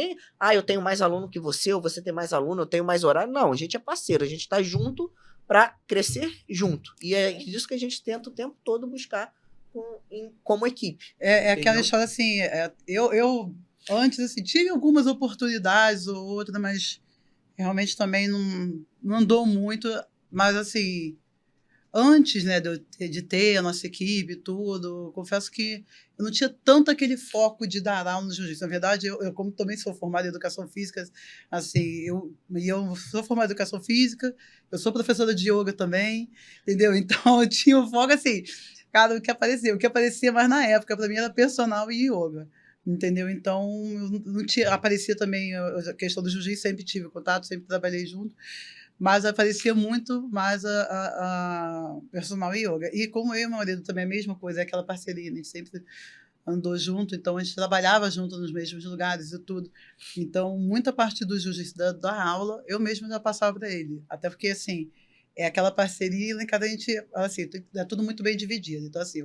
eu tenho mais aluno que você, ou você tem mais aluno, eu tenho mais horário. Não, a gente é parceiro, a gente tá junto para crescer junto. E é isso que a gente tenta o tempo todo buscar como equipe. Aquela história assim, eu antes assim, tive algumas oportunidades ou outras, mas realmente também não andou muito. Mas assim, antes, né, de ter a nossa equipe e tudo, confesso que eu não tinha tanto aquele foco de dar aula no jiu-jitsu. Na verdade, eu como também sou formada em educação física, assim, eu sou formada em educação física, eu sou professora de yoga também, entendeu? Então, eu tinha um foco, assim, cara, o que aparecia mais na época, para mim, era personal e yoga. Entendeu? Então, eu não tinha, aparecia também a questão do jiu-jitsu, sempre tive contato, sempre trabalhei junto, mas aparecia muito mais a personal e yoga. E como eu e meu marido também é a mesma coisa, é aquela parceria, a gente sempre andou junto, então a gente trabalhava junto nos mesmos lugares e tudo. Então, muita parte do jiu-jitsu da aula, eu mesma já passava para ele. Até porque, assim, é aquela parceria em que a gente, assim, é tudo muito bem dividido. Então, assim,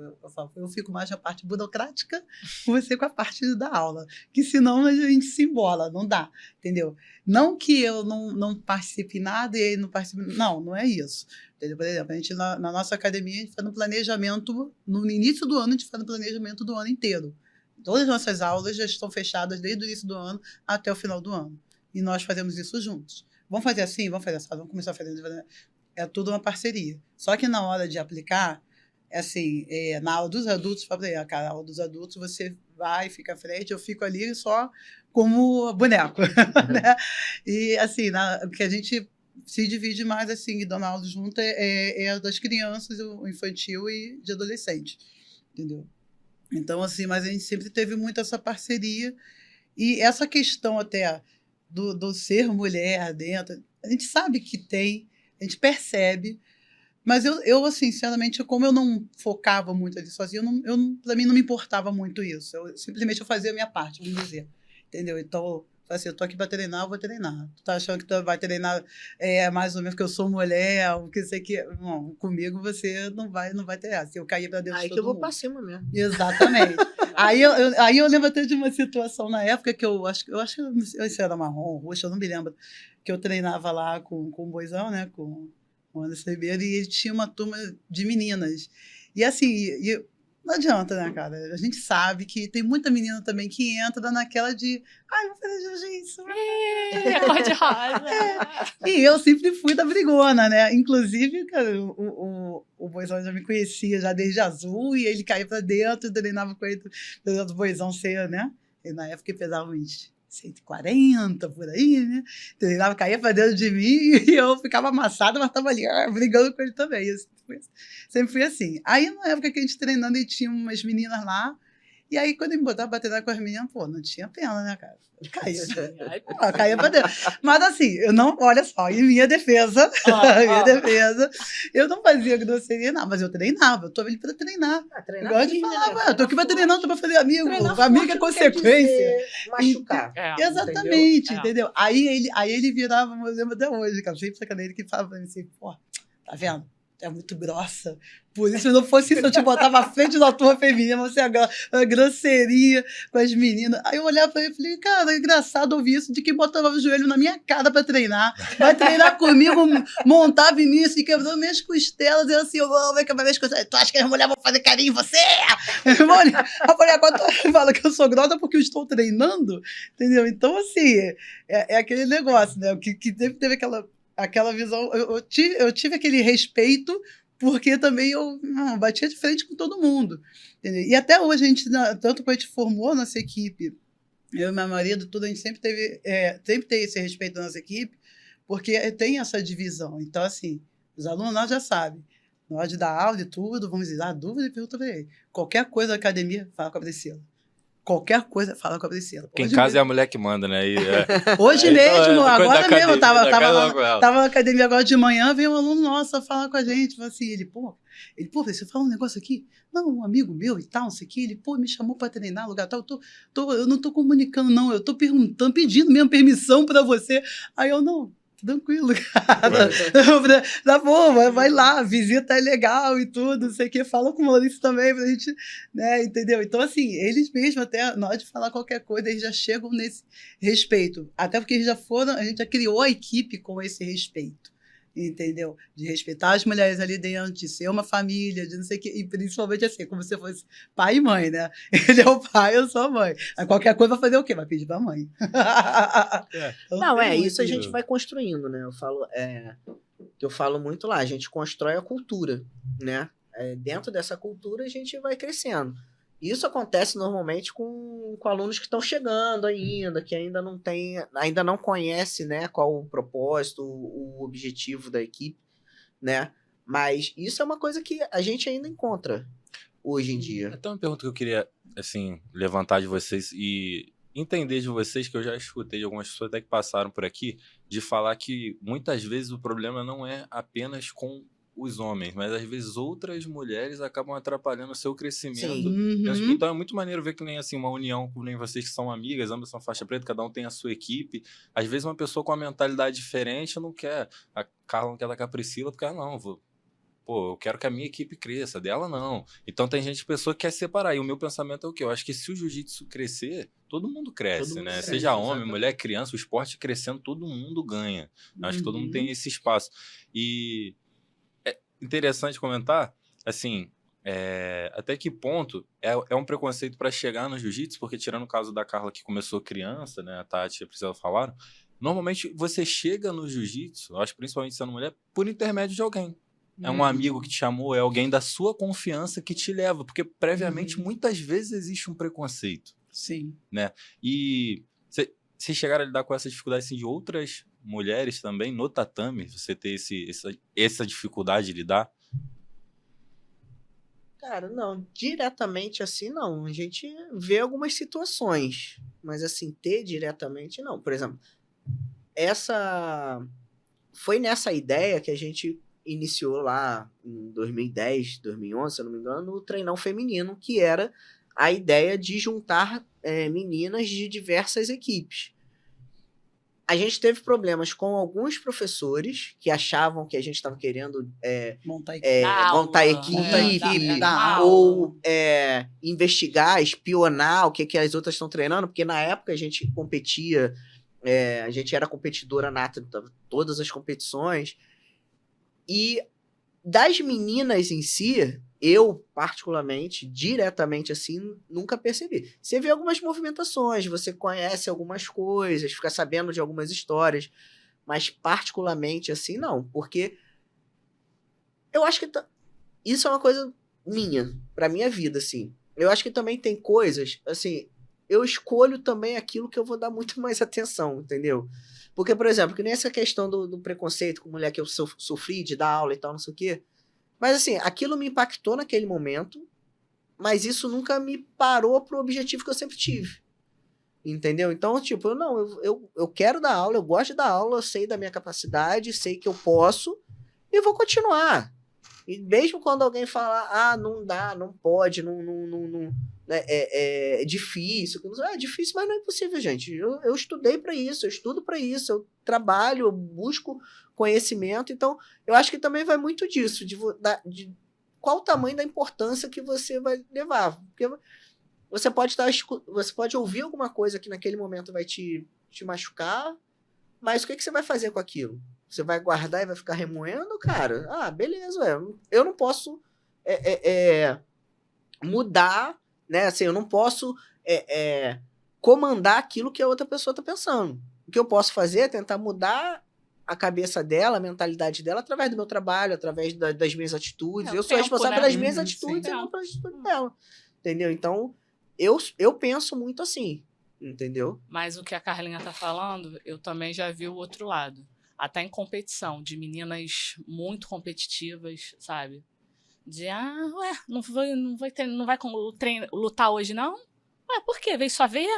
eu fico mais na parte burocrática, você com a parte da aula, que senão a gente se embola, não dá, entendeu? Não que eu não participe em nada e ele não participe, não é isso. Entendeu? Por exemplo, a gente, na nossa academia, a gente faz um planejamento, no início do ano, a gente faz um planejamento do ano inteiro. Todas as nossas aulas já estão fechadas desde o início do ano até o final do ano. E nós fazemos isso juntos. Vamos fazer assim, vamos fazer assim, vamos começar a fazer. É tudo uma parceria. Só que na hora de aplicar, assim, na aula dos adultos, falei, cara, a aula dos adultos você vai, fica à frente, eu fico ali só como boneco. Né? E, assim, o que a gente se divide mais, assim, dando aula junto, é a das crianças, o infantil e de adolescente, entendeu? Então, assim, mas a gente sempre teve muito essa parceria e essa questão até do ser mulher dentro, a gente sabe que tem, a gente percebe, mas eu assim, sinceramente, como eu não focava muito ali sozinha, para mim não me importava muito isso. Simplesmente eu fazia a minha parte, vamos dizer. Entendeu? Então, assim, eu tô aqui para treinar, eu vou treinar. Tu tá achando que tu vai treinar mais ou menos porque eu sou mulher, ou que sei que... Não, comigo você não vai treinar. Se eu cair para dentro de todo mundo. Aí que eu vou para cima mesmo. Exatamente. aí eu lembro até de uma situação na época que eu acho que se era marrom, roxo, eu não me lembro, que eu treinava lá com o Boizão, né, com o Anderson Ribeiro, e ele tinha uma turma de meninas. E assim, não adianta, né, cara? A gente sabe que tem muita menina também que entra naquela de vou fazer jiu-jitsu. Cor de rosa. E eu sempre fui da brigona, né? Inclusive, cara, o Boizão já me conhecia já desde azul, e ele caía pra dentro, e treinava com ele, do Boizão ser, né? E na época ele pesava uns 140, por aí, né? Treinava, caía pra dentro de mim, e eu ficava amassada, mas tava ali, brigando com ele também. Eu sempre fui assim. Aí, na época que a gente treinando, e tinha umas meninas lá, e aí, quando ele me botava pra treinar com as meninas, pô, não tinha pena, né, cara? Caía pra dentro. Mas assim, eu não, olha só, em minha defesa, eu não fazia grosseria, não, mas eu treinava, eu tô ali pra treinar. Treinar Igual de falar, eu tô aqui pra treinar, não tô pra fazer amigo. Amigo é consequência. Machucar. Exatamente, entendeu? Aí ele virava, eu lembro até hoje, cara, sempre sacanagem, ele que falava pra mim assim, pô, tá vendo? É muito grossa. Por isso, se não fosse isso, eu te botava à frente da turma feminina, você é uma grosseria com as meninas. Aí eu olhava pra ele e falei, cara, é engraçado ouvir isso de quem botava o joelho na minha cara pra treinar. Vai treinar comigo, montava nisso e quebrou minhas costelas. E eu assim, vai quebrar minhas costelas. Tu acha que as mulheres vão fazer carinho em você? Eu falei, agora tu fala que eu sou grossa porque eu estou treinando? Entendeu? Então, assim, é aquele negócio, né? Que teve aquela visão, eu tive aquele respeito, porque também eu batia de frente com todo mundo. Entendeu? E até hoje, tanto que a gente formou a nossa equipe, eu e meu marido, tudo, a gente sempre teve esse respeito da nossa equipe, porque tem essa divisão. Então, assim, os alunos nós já sabem, na hora de dar aula e tudo, vamos dizer, dúvida e pergunta para ele. Qualquer coisa da academia, fala com a Priscila. Qualquer coisa, fala com a Priscila. Porque em casa é a mulher que manda, né? Hoje mesmo, agora mesmo, eu tava na academia agora de manhã, veio um aluno nosso falar com a gente, falou assim, ele, você fala um negócio aqui? Não, um amigo meu e tal, não sei o que, ele, me chamou para treinar lugar tal, eu não tô comunicando, não, eu tô perguntando, pedindo mesmo permissão para você. Aí eu, não, tranquilo, cara. Tá bom, vai lá, visita é legal e tudo, não sei o que, fala com o Maurício também pra gente, né, entendeu? Então, assim, eles mesmos, até na hora de falar qualquer coisa, eles já chegam nesse respeito. Até porque eles a gente já criou a equipe com esse respeito. entendeu? De respeitar as mulheres ali dentro, de ser uma família, de não sei o quê, e principalmente assim, como se fosse pai e mãe, né? Ele é o pai, eu sou a mãe. Aí qualquer coisa vai fazer o quê? Vai pedir pra mãe. Então, Não, tem isso a muito gente vai construindo, né? Eu falo muito lá, a gente constrói a cultura, né? Dentro dessa cultura a gente vai crescendo. Isso acontece normalmente com alunos que estão chegando ainda, que ainda não conhece, né, qual o propósito, o objetivo da equipe, né? Mas isso é uma coisa que a gente ainda encontra hoje em dia. Até uma pergunta que eu queria, assim, levantar de vocês e entender de vocês, que eu já escutei de algumas pessoas até que passaram por aqui, de falar que muitas vezes o problema não é apenas com os homens, mas às vezes outras mulheres acabam atrapalhando o seu crescimento. Sim. Uhum. Então é muito maneiro ver que nem assim uma união, como nem vocês que são amigas, ambas são faixa preta, cada um tem a sua equipe. Às vezes uma pessoa com uma mentalidade diferente não quer, a Carla não quer dar com a Priscila, porque eu quero que a minha equipe cresça, dela não. Então tem pessoa que quer separar. E o meu pensamento é o quê? Eu acho que se o jiu-jitsu crescer, todo mundo cresce, Todo mundo né? cresce, Seja homem, exatamente. mulher, criança, o esporte crescendo, todo mundo ganha. Eu acho que todo mundo tem esse espaço. E é interessante comentar, assim, até que ponto é um preconceito para chegar no jiu-jitsu, porque tirando o caso da Carla que começou criança, né? A Tati e a Priscila falaram, normalmente você chega no jiu-jitsu, eu acho principalmente sendo mulher, por intermédio de alguém. É um amigo que te chamou, é alguém da sua confiança que te leva, porque previamente muitas vezes existe um preconceito. Sim. Né? E vocês chegaram a lidar com essa dificuldade assim, de outras mulheres também no tatame, você ter essa dificuldade de lidar? Cara, não, diretamente assim não. A gente vê algumas situações, mas assim, ter diretamente não. Por exemplo, foi nessa ideia que a gente iniciou lá em 2010, 2011, se eu não me engano, o Treinão Feminino, que era a ideia de juntar meninas de diversas equipes. A gente teve problemas com alguns professores que achavam que a gente estava querendo Montar montar equipe, ou investigar, espionar o que as outras estão treinando, porque na época a gente competia, a gente era competidora nata em todas as competições. E das meninas em si, eu, particularmente, diretamente assim, nunca percebi. Você vê algumas movimentações, você conhece algumas coisas, fica sabendo de algumas histórias, mas particularmente assim, não. Porque eu acho que isso é uma coisa minha, pra minha vida, assim. Eu acho que também tem coisas, assim, eu escolho também aquilo que eu vou dar muito mais atenção, entendeu? Porque, por exemplo, que nem essa questão do preconceito com mulher que eu sofri de dar aula e tal, não sei o quê. Mas, assim, aquilo me impactou naquele momento, mas isso nunca me parou pro objetivo que eu sempre tive. Entendeu? Então, tipo, eu quero dar aula, eu gosto de dar aula, eu sei da minha capacidade, sei que eu posso e vou continuar. E mesmo quando alguém fala, não dá, não pode, não né, é difícil. É difícil, mas não é impossível, gente. Eu estudei para isso, eu estudo para isso, eu trabalho, eu busco conhecimento. Então, eu acho que também vai muito disso, de qual o tamanho da importância que você vai levar. Porque você pode ouvir alguma coisa que naquele momento vai te machucar, mas o que você vai fazer com aquilo? Você vai guardar e vai ficar remoendo, cara? Beleza, eu não posso mudar, né? Assim, eu não posso comandar aquilo que a outra pessoa está pensando. O que eu posso fazer é tentar mudar a cabeça dela, a mentalidade dela, através do meu trabalho, através das minhas atitudes. Eu sou responsável pelas minhas atitudes e não pelas atitudes dela. Entendeu? Então, eu penso muito assim, entendeu? Mas o que a Carlinha tá falando, eu também já vi o outro lado. Até em competição, de meninas muito competitivas, sabe? De, não vai lutar hoje, não? Ué, por quê? Veio só ver?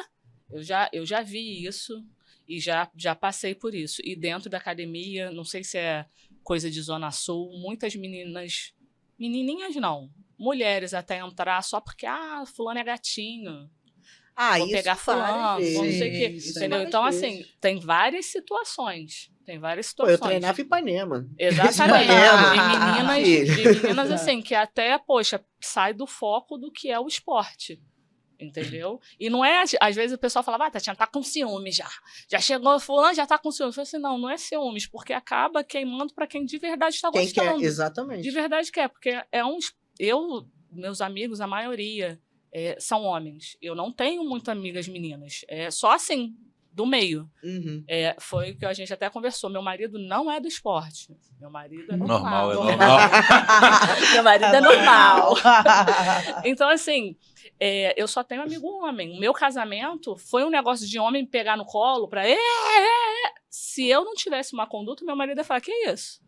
Eu já vi isso e já passei por isso. E dentro da academia, não sei se é coisa de Zona Sul, muitas menininhas não, mulheres até entrar só porque, fulano é gatinho. Vou pegar fulano, não sei o quê. Entendeu? Então, assim, tem várias situações. Eu treinava em Ipanema. Exatamente. Ipanema. De meninas assim, que até, poxa, sai do foco do que é o esporte. Entendeu? E não é, às vezes o pessoal fala, Tatiana, tá com ciúme já. Já chegou fulano, já tá com ciúme. Eu falei assim, não é ciúmes, porque acaba queimando para quem de verdade está Quem gostando. quer, exatamente. De verdade quer, porque meus amigos, a maioria, são homens. Eu não tenho muitas amigas meninas. É só assim, do meio. Uhum. Foi o que a gente até conversou. Meu marido não é do esporte. Meu marido é Normal, normal. é normal. Meu marido é normal. Então, assim, eu só tenho amigo homem. O meu casamento foi um negócio de homem me pegar no colo pra... Se eu não tivesse uma conduta, meu marido ia falar, que isso?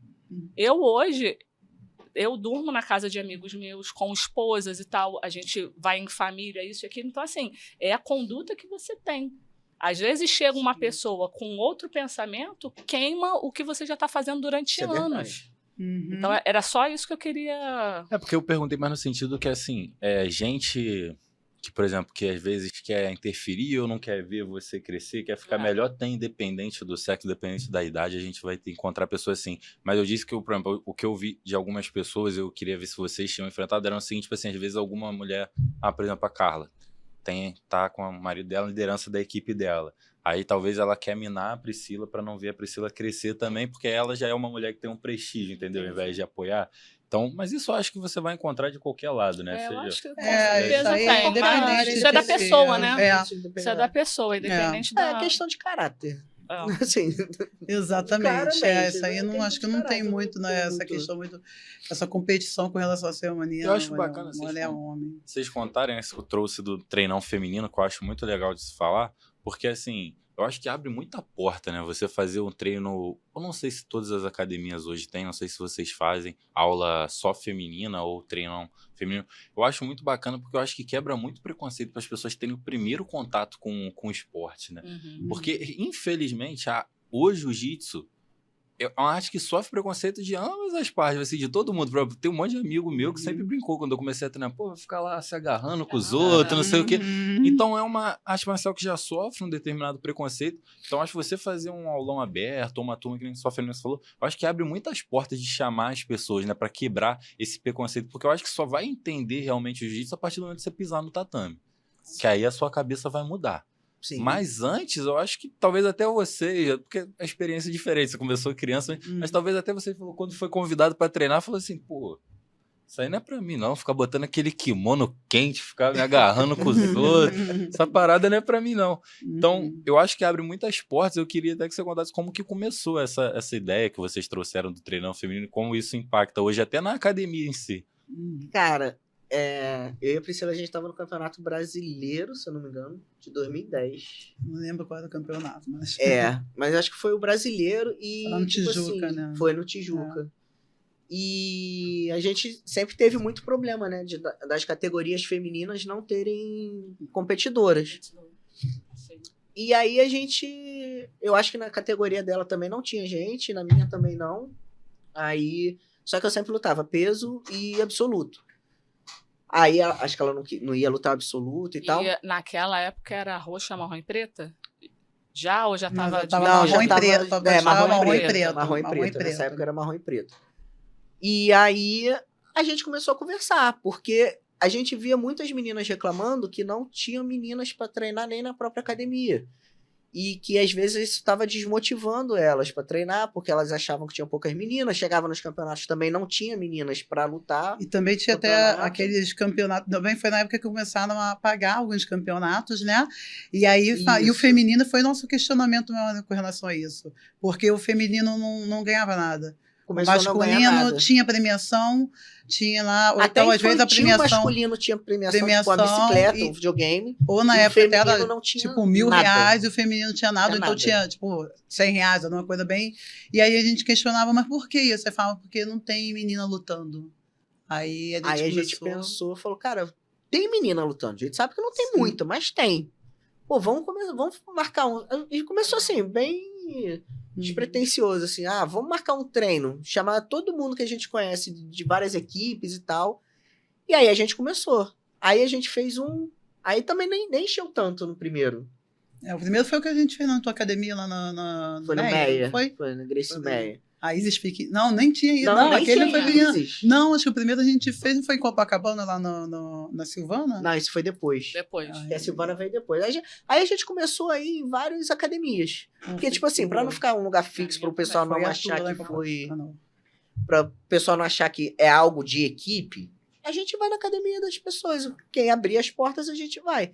Eu durmo na casa de amigos meus, com esposas e tal, a gente vai em família, isso e aquilo. Então, assim, é a conduta que você tem. Às vezes chega uma pessoa com outro pensamento, queima o que você já está fazendo durante anos. Então, era só isso que eu queria... Porque eu perguntei mais no sentido que, assim, gente que, por exemplo, que às vezes quer interferir ou não quer ver você crescer, quer ficar melhor, até independente do sexo, independente da idade, a gente vai ter que encontrar pessoas assim. Mas eu disse que, por exemplo, o que eu vi de algumas pessoas, eu queria ver se vocês tinham enfrentado, era o seguinte, tipo assim, às vezes alguma mulher, por exemplo, a Carla, tá com o marido dela, liderança da equipe dela. Aí talvez ela quer minar a Priscila para não ver a Priscila crescer também, porque ela já é uma mulher que tem um prestígio, entendeu? Ao invés de apoiar. Então, mas isso eu acho que você vai encontrar de qualquer lado, né? Eu acho que com certeza tem, mas isso é da pessoa, né? Isso é da pessoa, independente da... É questão de caráter. Assim, exatamente. Isso aí não acho que não tem muito, né? Essa questão muito, essa competição com relação a ser uma menina. Eu acho bacana homem. Vocês contarem, eu trouxe do treinão feminino, que eu acho muito legal de se falar, porque assim, eu acho que abre muita porta, né? Você fazer um treino, eu não sei se todas as academias hoje têm, não sei se vocês fazem aula só feminina ou treinão feminino. Eu acho muito bacana porque eu acho que quebra muito preconceito para as pessoas terem o primeiro contato com o esporte, né? Porque, infelizmente, o jiu-jitsu é uma arte que sofre preconceito de ambas as partes, assim, de todo mundo. Tem um monte de amigo meu que sempre brincou quando eu comecei a treinar. Vai ficar lá se agarrando com os outros, não sei o quê. Então, é uma arte marcial que já sofre um determinado preconceito. Então, acho que você fazer um aulão aberto, ou uma turma que nem só a Fernanda falou, eu acho que abre muitas portas de chamar as pessoas, né, para quebrar esse preconceito. Porque eu acho que só vai entender realmente o jiu-jitsu a partir do momento que você pisar no tatame. Que aí a sua cabeça vai mudar. Sim. Mas antes, eu acho que talvez até você, porque a experiência é diferente, você começou criança, mas talvez até você, quando foi convidado para treinar, falou assim, pô, isso aí não é pra mim não, ficar botando aquele kimono quente, ficar me agarrando com os outros, essa parada não é pra mim não. Então, eu acho que abre muitas portas, eu queria até que você contasse como que começou essa ideia que vocês trouxeram do treinão feminino, como isso impacta hoje, até na academia em si. Cara... eu e a Priscila, a gente tava no Campeonato Brasileiro, se eu não me engano, de 2010. Não lembro qual era o campeonato, mas... mas acho que foi o Brasileiro e... Foi no Tijuca, né? Foi no Tijuca. E a gente sempre teve muito problema, né? Das categorias femininas não terem competidoras. E aí a gente... Eu acho que na categoria dela também não tinha gente, na minha também não. Aí... Só que eu sempre lutava peso e absoluto. Aí acho que ela não ia lutar absoluto e tal. Naquela época era roxa, marrom e preta? Já ou já tava... marrom e preto. Marrom e preto. Nessa época era marrom e preto. E aí a gente começou a conversar, porque a gente via muitas meninas reclamando que não tinham meninas para treinar nem na própria academia. E que às vezes isso estava desmotivando elas para treinar, porque elas achavam que tinham poucas meninas, chegavam nos campeonatos também não tinha meninas para lutar. E também tinha até aqueles campeonatos, também foi na época que começaram a pagar alguns campeonatos, né? E aí e o feminino foi nosso questionamento com relação a isso, porque o feminino não ganhava nada. Começou o masculino tinha premiação, tinha lá... Até então, às vezes, a premiação... O masculino tinha premiação tipo, a bicicleta, um videogame. Ou na época era, não tinha tipo, R$1.000 e o feminino não tinha nada. Então tinha, tipo, R$100, alguma coisa bem... E aí a gente questionava, mas por que isso? Você fala, porque não tem menina lutando. Aí a gente pensou, falou, cara, tem menina lutando. A gente sabe que não tem muita, mas tem. Pô, vamos marcar um... E começou assim, bem... despretensioso, assim, vamos marcar um treino, chamar todo mundo que a gente conhece de várias equipes e tal, e aí a gente começou, aí a gente fez aí também nem encheu tanto no primeiro. O primeiro foi o que a gente fez na tua academia lá na foi no Meia, foi na Gracie Meia. A Isis Pique. Não, nem tinha ido. Não, Não, nem aquele tinha foi ido, menino. Isis. Não, acho que o primeiro a gente fez, não foi em Copacabana, lá na Silvana? Não, isso foi depois. Depois. Ai. Que a Silvana veio depois. Aí a gente começou a ir em várias academias. Porque, tipo assim, pra não ficar um lugar fixo, pro pessoal não Foi achar Arthur lá que em foi... Ah, não. Pra o pessoal não achar que é algo de equipe, a gente vai na academia das pessoas. Quem abrir as portas, a gente vai.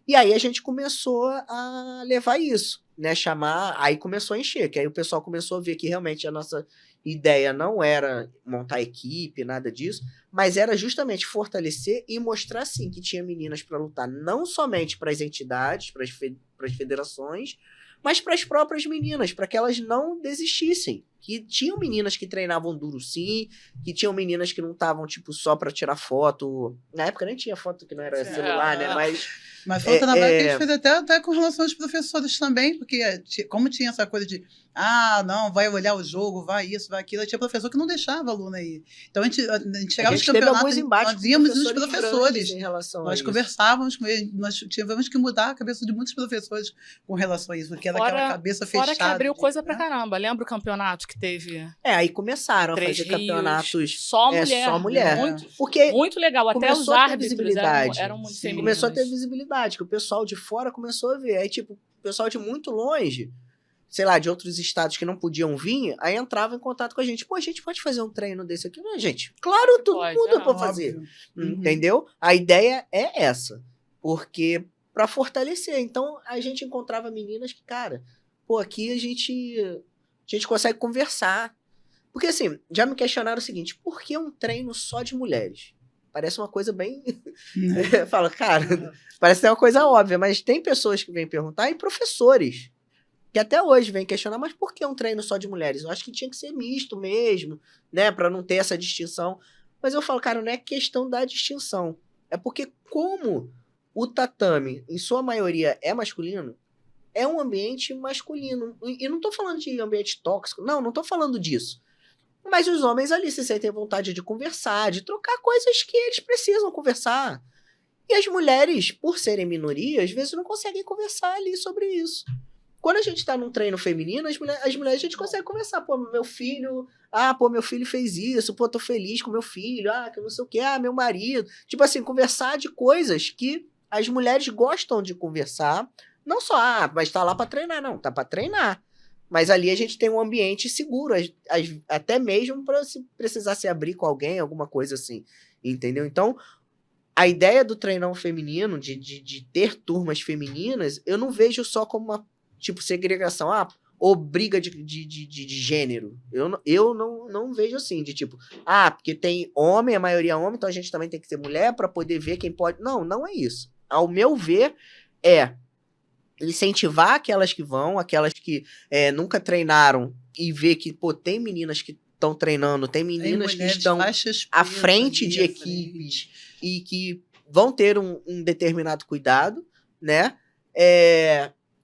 E aí a gente começou a levar isso, né? Chamar, aí começou a encher, que aí o pessoal começou a ver que realmente a nossa ideia não era montar equipe, nada disso, mas era justamente fortalecer e mostrar, sim, que tinha meninas para lutar, não somente para as entidades, para as federações, mas para as próprias meninas, para que elas não desistissem. Que tinham meninas que treinavam duro, sim, que tinham meninas que não estavam, tipo, só para tirar foto. Na época nem tinha foto que não era celular, né? Mas foi um trabalho que a gente fez até com relação aos professores também, porque como tinha essa coisa de não, vai olhar o jogo, vai isso, vai aquilo, tinha professor que não deixava aluno aí. Então a gente chegava nos campeonatos, nós íamos nos professores, em relação nós a isso. Conversávamos com eles, nós tivemos que mudar a cabeça de muitos professores com relação a isso, porque era aquela cabeça fechada. Fora que abriu coisa pra caramba, lembra o campeonato que teve? Aí começaram a 3 fazer rios, campeonatos só mulher. só mulher. Muito, Porque muito legal, até os começou a ter árbitros visibilidade. eram muito Sim. femininos. Começou a ter visibilidade, que o pessoal de fora começou a ver. Aí, tipo, o pessoal de muito longe, sei lá, de outros estados que não podiam vir, aí entrava em contato com a gente. Pô, a gente pode fazer um treino desse aqui? Não, gente, claro, todo mundo pode fazer. Óbvio. Entendeu? A ideia é essa. Porque, pra fortalecer. Então, a gente encontrava meninas que, cara, pô, aqui a gente consegue conversar. Porque, assim, já me questionaram o seguinte, por que um treino só de mulheres? Parece uma coisa bem... Fala, cara, parece que é uma coisa óbvia, mas tem pessoas que vêm perguntar e professores que até hoje vêm questionar, mas por que um treino só de mulheres? Eu acho que tinha que ser misto mesmo, né, pra não ter essa distinção. Mas eu falo, cara, não é questão da distinção. É porque como o tatame, em sua maioria, é masculino, é um ambiente masculino. E não tô falando de ambiente tóxico, não tô falando disso. Mas os homens ali se sentem vontade de conversar, de trocar coisas que eles precisam conversar. E as mulheres, por serem minoria, às vezes não conseguem conversar ali sobre isso. Quando a gente tá num treino feminino, as mulheres a gente consegue conversar. Pô, meu filho fez isso, pô, tô feliz com meu filho, que não sei o quê, meu marido. Tipo assim, conversar de coisas que as mulheres gostam de conversar. Não só, mas tá lá pra treinar, não, tá pra treinar. Mas ali a gente tem um ambiente seguro, até mesmo para se precisar se abrir com alguém, alguma coisa assim, entendeu? Então, a ideia do treinão feminino, de ter turmas femininas, eu não vejo só como uma, tipo, segregação, ou briga de gênero. Eu não vejo assim, de tipo, porque tem homem, a maioria é homem, então a gente também tem que ser mulher para poder ver quem pode. Não é isso. Ao meu ver, é incentivar aquelas que vão, aquelas que nunca treinaram e ver que, pô, tem meninas que estão treinando, tem meninas que estão à frente de equipes e que vão ter um determinado cuidado, né?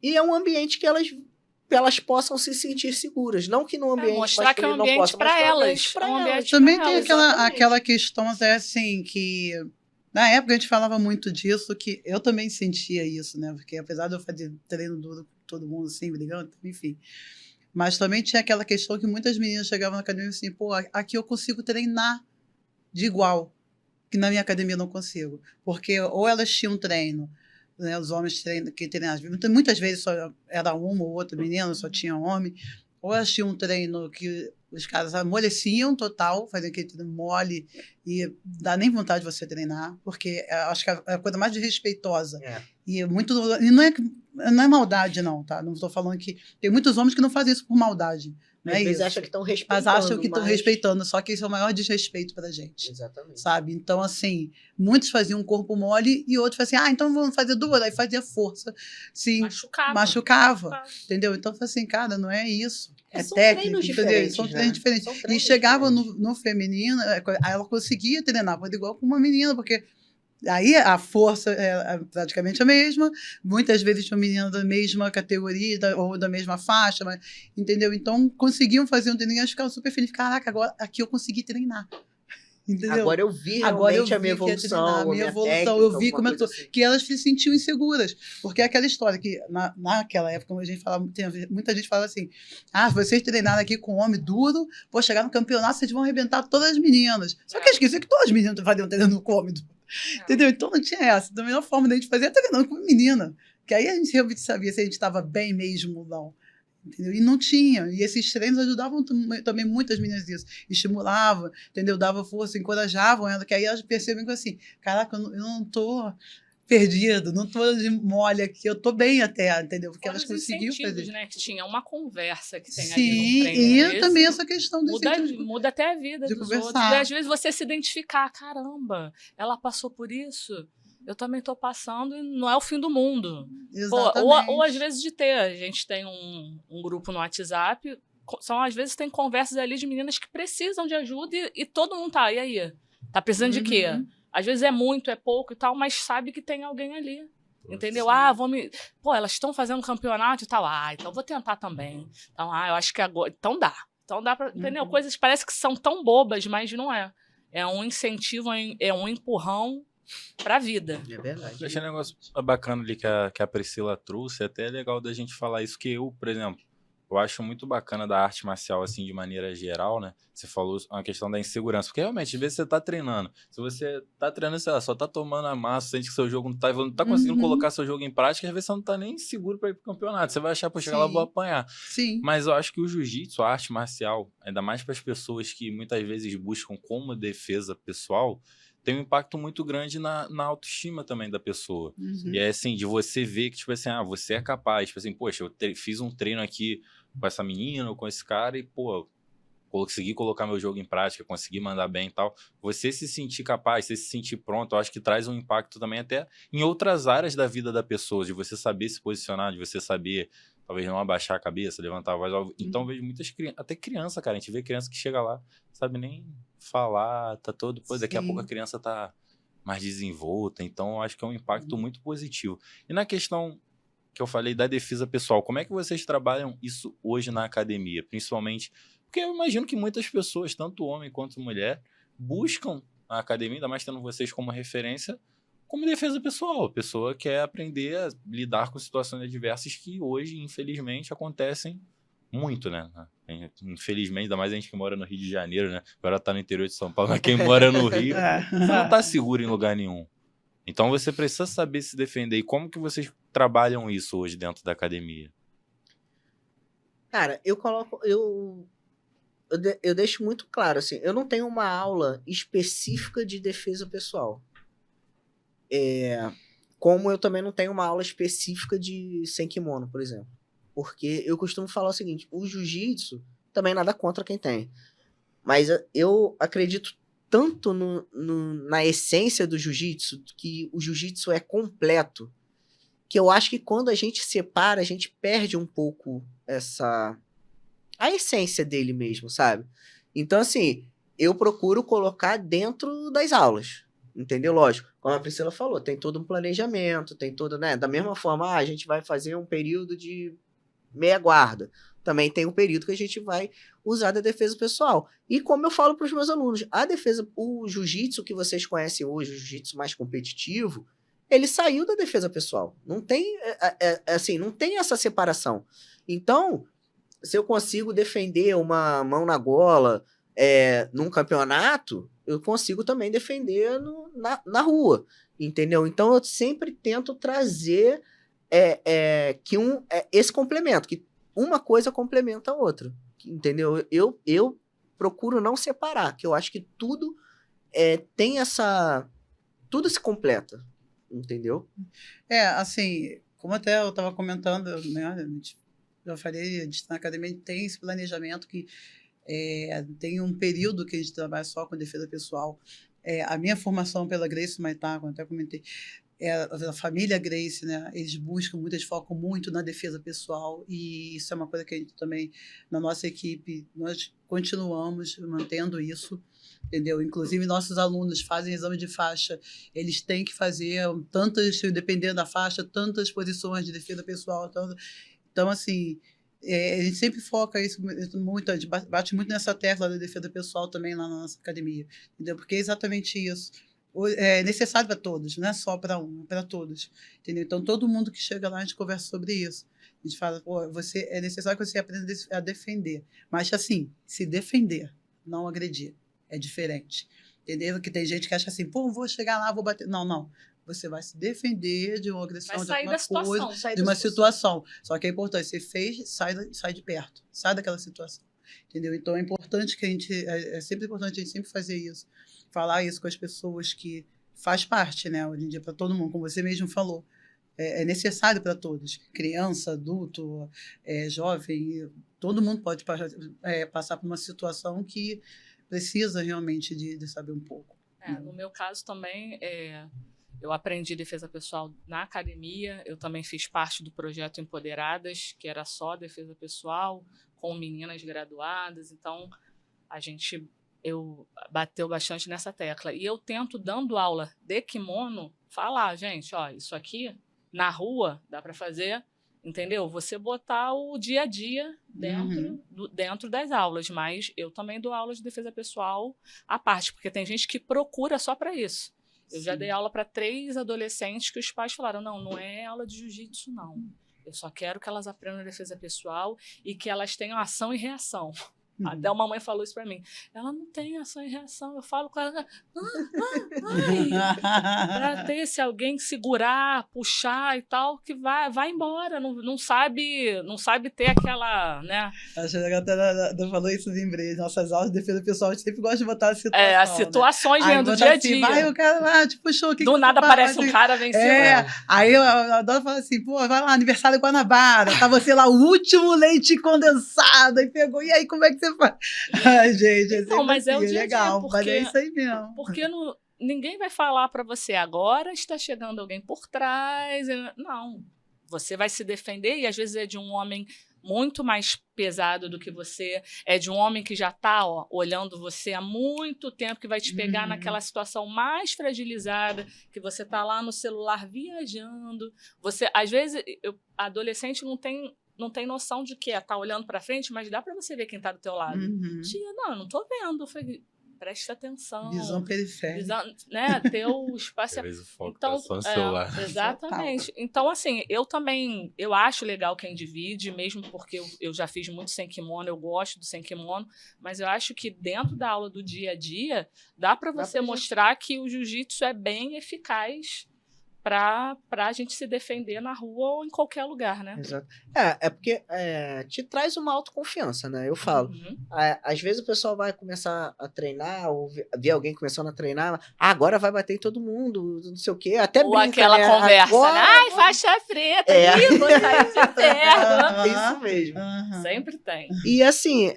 E é um ambiente que elas possam se sentir seguras. Não que no ambiente mostrar que é um ambiente para elas. Também tem aquela questão até assim que... Na época a gente falava muito disso, que eu também sentia isso, né? Porque apesar de eu fazer treino duro com todo mundo assim, brigando, enfim. Mas também tinha aquela questão que muitas meninas chegavam na academia assim, pô, aqui eu consigo treinar de igual, que na minha academia eu não consigo. Porque ou elas tinham treino, né? Os homens que treinavam, muitas vezes só era uma ou outra menina, só tinha homem, ou elas tinham um treino que os caras amoleciam total, faziam aquele treino mole e dá nem vontade de você treinar, porque acho que é a coisa mais desrespeitosa. E não é maldade, não, tá? Não estou falando que... Tem muitos homens que não fazem isso por maldade. Não é isso. Acham que estão respeitando. Mas acham que estão respeitando, só que isso é o maior desrespeito pra gente. Exatamente. Sabe? Então, assim, muitos faziam um corpo mole e outros faziam assim, então vamos fazer duas. Aí fazia força. Sim, machucava. Entendeu? Então, assim, cara, não é isso. São técnica, diferentes, são treinos diferentes. E chegava no feminino, aí ela conseguia treinar, foi igual com uma menina, porque aí a força é praticamente a mesma, muitas vezes tinha menina da mesma categoria ou da mesma faixa, entendeu? Então conseguiam fazer um treino e ficavam super felizes. Caraca, agora aqui eu consegui treinar. entendeu? Agora eu vi Agora realmente eu a minha vi que ia evolução, treinar, a minha evolução, eu vi como que elas se sentiam inseguras, porque é aquela história que naquela época a gente falava, muita gente fala assim, vocês treinaram aqui com homem duro, vou chegar no campeonato, vocês vão arrebentar todas as meninas. Só que esqueci que todas as meninas faziam treinando com homem duro, entendeu? Então não tinha essa. Da melhor forma da gente fazer é treinando com menina, que aí a gente realmente sabia se a gente estava bem mesmo ou não. Entendeu? E não tinha. E esses treinos ajudavam também muitas meninas nisso. Estimulavam, entendeu? Dava força, encorajavam ela, que aí elas percebem que assim, caraca, eu não tô perdido, não tô de mole aqui, eu tô bem até, entendeu? Porque elas conseguiam fazer. Né, que tinha uma conversa que tem Sim, ali no treino. E também essa questão do muda até a vida dos conversar. outros. E às vezes você se identificar, caramba, ela passou por isso, eu também estou passando e não é o fim do mundo. Exatamente. Ou às vezes a gente tem um grupo no WhatsApp, às vezes tem conversas ali de meninas que precisam de ajuda e todo mundo tá, e aí? Tá precisando de quê? Às vezes é muito, é pouco e tal, mas sabe que tem alguém ali. Entendeu? Elas estão fazendo campeonato e tal. Então vou tentar também. Então, eu acho que agora. Então dá pra. Entendeu? Coisas que parece que são tão bobas, mas não é. É um incentivo, é um empurrão pra vida. É verdade. Eu achei um negócio bacana ali que a Priscila trouxe, até é legal da gente falar isso, que eu, por exemplo, eu acho muito bacana da arte marcial, assim, de maneira geral, né? Você falou uma questão da insegurança, porque realmente, às vezes você tá treinando, se você tá treinando, sei lá, só tá tomando a massa, sente que seu jogo não tá conseguindo colocar seu jogo em prática, às vezes você não tá nem seguro pra ir pro campeonato, você vai achar, pô, chegar lá, vou apanhar. Sim. Mas eu acho que o jiu-jitsu, a arte marcial, ainda mais para as pessoas que muitas vezes buscam como defesa pessoal, tem um impacto muito grande na autoestima também da pessoa. E é assim, de você ver que, tipo assim, você é capaz, tipo assim, poxa, eu fiz um treino aqui com essa menina ou com esse cara e, pô, consegui colocar meu jogo em prática, consegui mandar bem e tal. Você se sentir capaz, você se sentir pronto, eu acho que traz um impacto também até em outras áreas da vida da pessoa, de você saber se posicionar, de você saber, talvez não abaixar a cabeça, levantar a voz. Então, vejo muitas crianças, até criança, cara, a gente vê criança que chega lá, sabe nem falar, tá todo... Pô, daqui a pouco a criança tá mais desenvolta, então eu acho que é um impacto muito positivo. E na questão que eu falei da defesa pessoal, como é que vocês trabalham isso hoje na academia? Principalmente, porque eu imagino que muitas pessoas, tanto homem quanto mulher, buscam a academia, ainda mais tendo vocês como referência, como defesa pessoal. A pessoa quer aprender a lidar com situações adversas que hoje, infelizmente, acontecem muito, né? Infelizmente, ainda mais a gente que mora no Rio de Janeiro, né? Agora tá no interior de São Paulo, mas quem mora no Rio, você não tá seguro em lugar nenhum. Então você precisa saber se defender. E como que vocês trabalham isso hoje dentro da academia? Cara, eu deixo muito claro, assim, eu não tenho uma aula específica de defesa pessoal. Como eu também não tenho uma aula específica de sem kimono, por exemplo. Porque eu costumo falar o seguinte, o jiu-jitsu, também nada contra quem tem, mas eu acredito tanto na essência do jiu-jitsu, que o jiu-jitsu é completo, que eu acho que quando a gente separa, a gente perde um pouco a essência dele mesmo, sabe? Então, assim, eu procuro colocar dentro das aulas, entendeu? Lógico, como a Priscila falou, tem todo um planejamento, tem todo, né? Da mesma forma, a gente vai fazer um período de meia guarda. Também tem um período que a gente vai usar da defesa pessoal. E como eu falo para os meus alunos, o jiu-jitsu que vocês conhecem hoje, o jiu-jitsu mais competitivo, ele saiu da defesa pessoal. Não tem, assim, não tem essa separação. Então, se eu consigo defender uma mão na gola num campeonato, eu consigo também defender na rua, entendeu? Então, eu sempre tento trazer esse complemento, que uma coisa complementa a outra, entendeu? Eu procuro não separar, que eu acho que tudo tem tudo se completa, entendeu? Assim, como até eu estava comentando, né, eu falei, a gente na academia tem esse planejamento que tem um período que a gente trabalha só com defesa pessoal. A minha formação pela Gracie Maitá, como até comentei, a família Gracie, né, eles buscam muito, eles focam muito na defesa pessoal, e isso é uma coisa que a gente também, na nossa equipe, nós continuamos mantendo isso, entendeu? Inclusive, nossos alunos fazem exame de faixa, eles têm que fazer tantas, dependendo da faixa, tantas posições de defesa pessoal. Então assim, a gente sempre foca isso muito, a gente bate muito nessa tecla da defesa pessoal também lá na nossa academia, entendeu? Porque é exatamente isso. É necessário para todos, não é só para um, é para todos, entendeu? Então, todo mundo que chega lá, a gente conversa sobre isso. A gente fala, pô, é necessário que você aprenda a defender. Mas, assim, se defender, não agredir. É diferente. Entendeu? Que tem gente que acha assim, pô, vou chegar lá, vou bater. Não, não. Você vai se defender de uma agressão, de alguma coisa, de uma situação. Só que é importante, você fez, sai de perto. Sai daquela situação. Entendeu? Então, é importante que a gente... É sempre importante a gente sempre fazer isso. Falar isso com as pessoas que faz parte, né? Hoje em dia, para todo mundo, como você mesmo falou. É necessário para todos. Criança, adulto, jovem, todo mundo pode passar por uma situação que precisa realmente de saber um pouco. No meu caso também, eu aprendi defesa pessoal na academia, eu também fiz parte do projeto Empoderadas, que era só defesa pessoal, com meninas graduadas, então eu bateu bastante nessa tecla. E eu tento, dando aula de kimono, falar, gente, ó, isso aqui na rua dá para fazer, entendeu? Você botar o dia a dia dentro das aulas, mas eu também dou aula de defesa pessoal à parte, porque tem gente que procura só para isso. Eu já dei aula para 3 adolescentes que os pais falaram, não é aula de jiu-jitsu, não. Eu só quero que elas aprendam defesa pessoal e que elas tenham ação e reação. Até uma mãe falou isso pra mim. Ela não tem ação e reação. Eu falo com ela, pra ter se alguém segurar, puxar e tal, que vai embora. Não sabe ter aquela, né? Acho que ela falou isso em breve. Nossas aulas de defesa pessoal, a gente sempre gosta de botar a situação. As situações, né? Do dia a dia. Assim, vai, o cara lá, te puxou. Do nada aparece um cara vencendo. Aí eu adoro falar assim, pô, vai lá, aniversário Guanabara, tá você lá, o último leite condensado, e pegou, e aí como é que você faz? Ai, gente, não, mas é o dia legal, porque, mas é isso aí mesmo. Porque ninguém vai falar para você agora, está chegando alguém por trás. Não, você vai se defender e às vezes é de um homem muito mais pesado do que você, é de um homem que já está olhando você há muito tempo, que vai te pegar naquela situação mais fragilizada, que você está lá no celular viajando. Você, às vezes, adolescente não tem noção de que tá olhando para frente, mas dá para você ver quem tá do teu lado. Tia, eu não tô vendo. Eu falei, presta atenção. Visão periférica. Né? Teu espaço. Então, só no celular. Exatamente. Então, assim, eu acho legal quem divide, mesmo porque eu já fiz muito sem kimono, eu gosto do sem kimono, mas eu acho que dentro da aula do dia a dia, dá para você mostrar que o jiu-jitsu é bem eficaz para a gente se defender na rua ou em qualquer lugar, né? Exato. É porque te traz uma autoconfiança, né? Eu falo. Às vezes o pessoal vai começar a treinar, ou ver alguém começando a treinar, agora vai bater em todo mundo, não sei o quê. Até ou brinca, aquela né? conversa, agora, né? Ai, faixa preta, vou sair de terra. Isso mesmo. Sempre tem. E assim,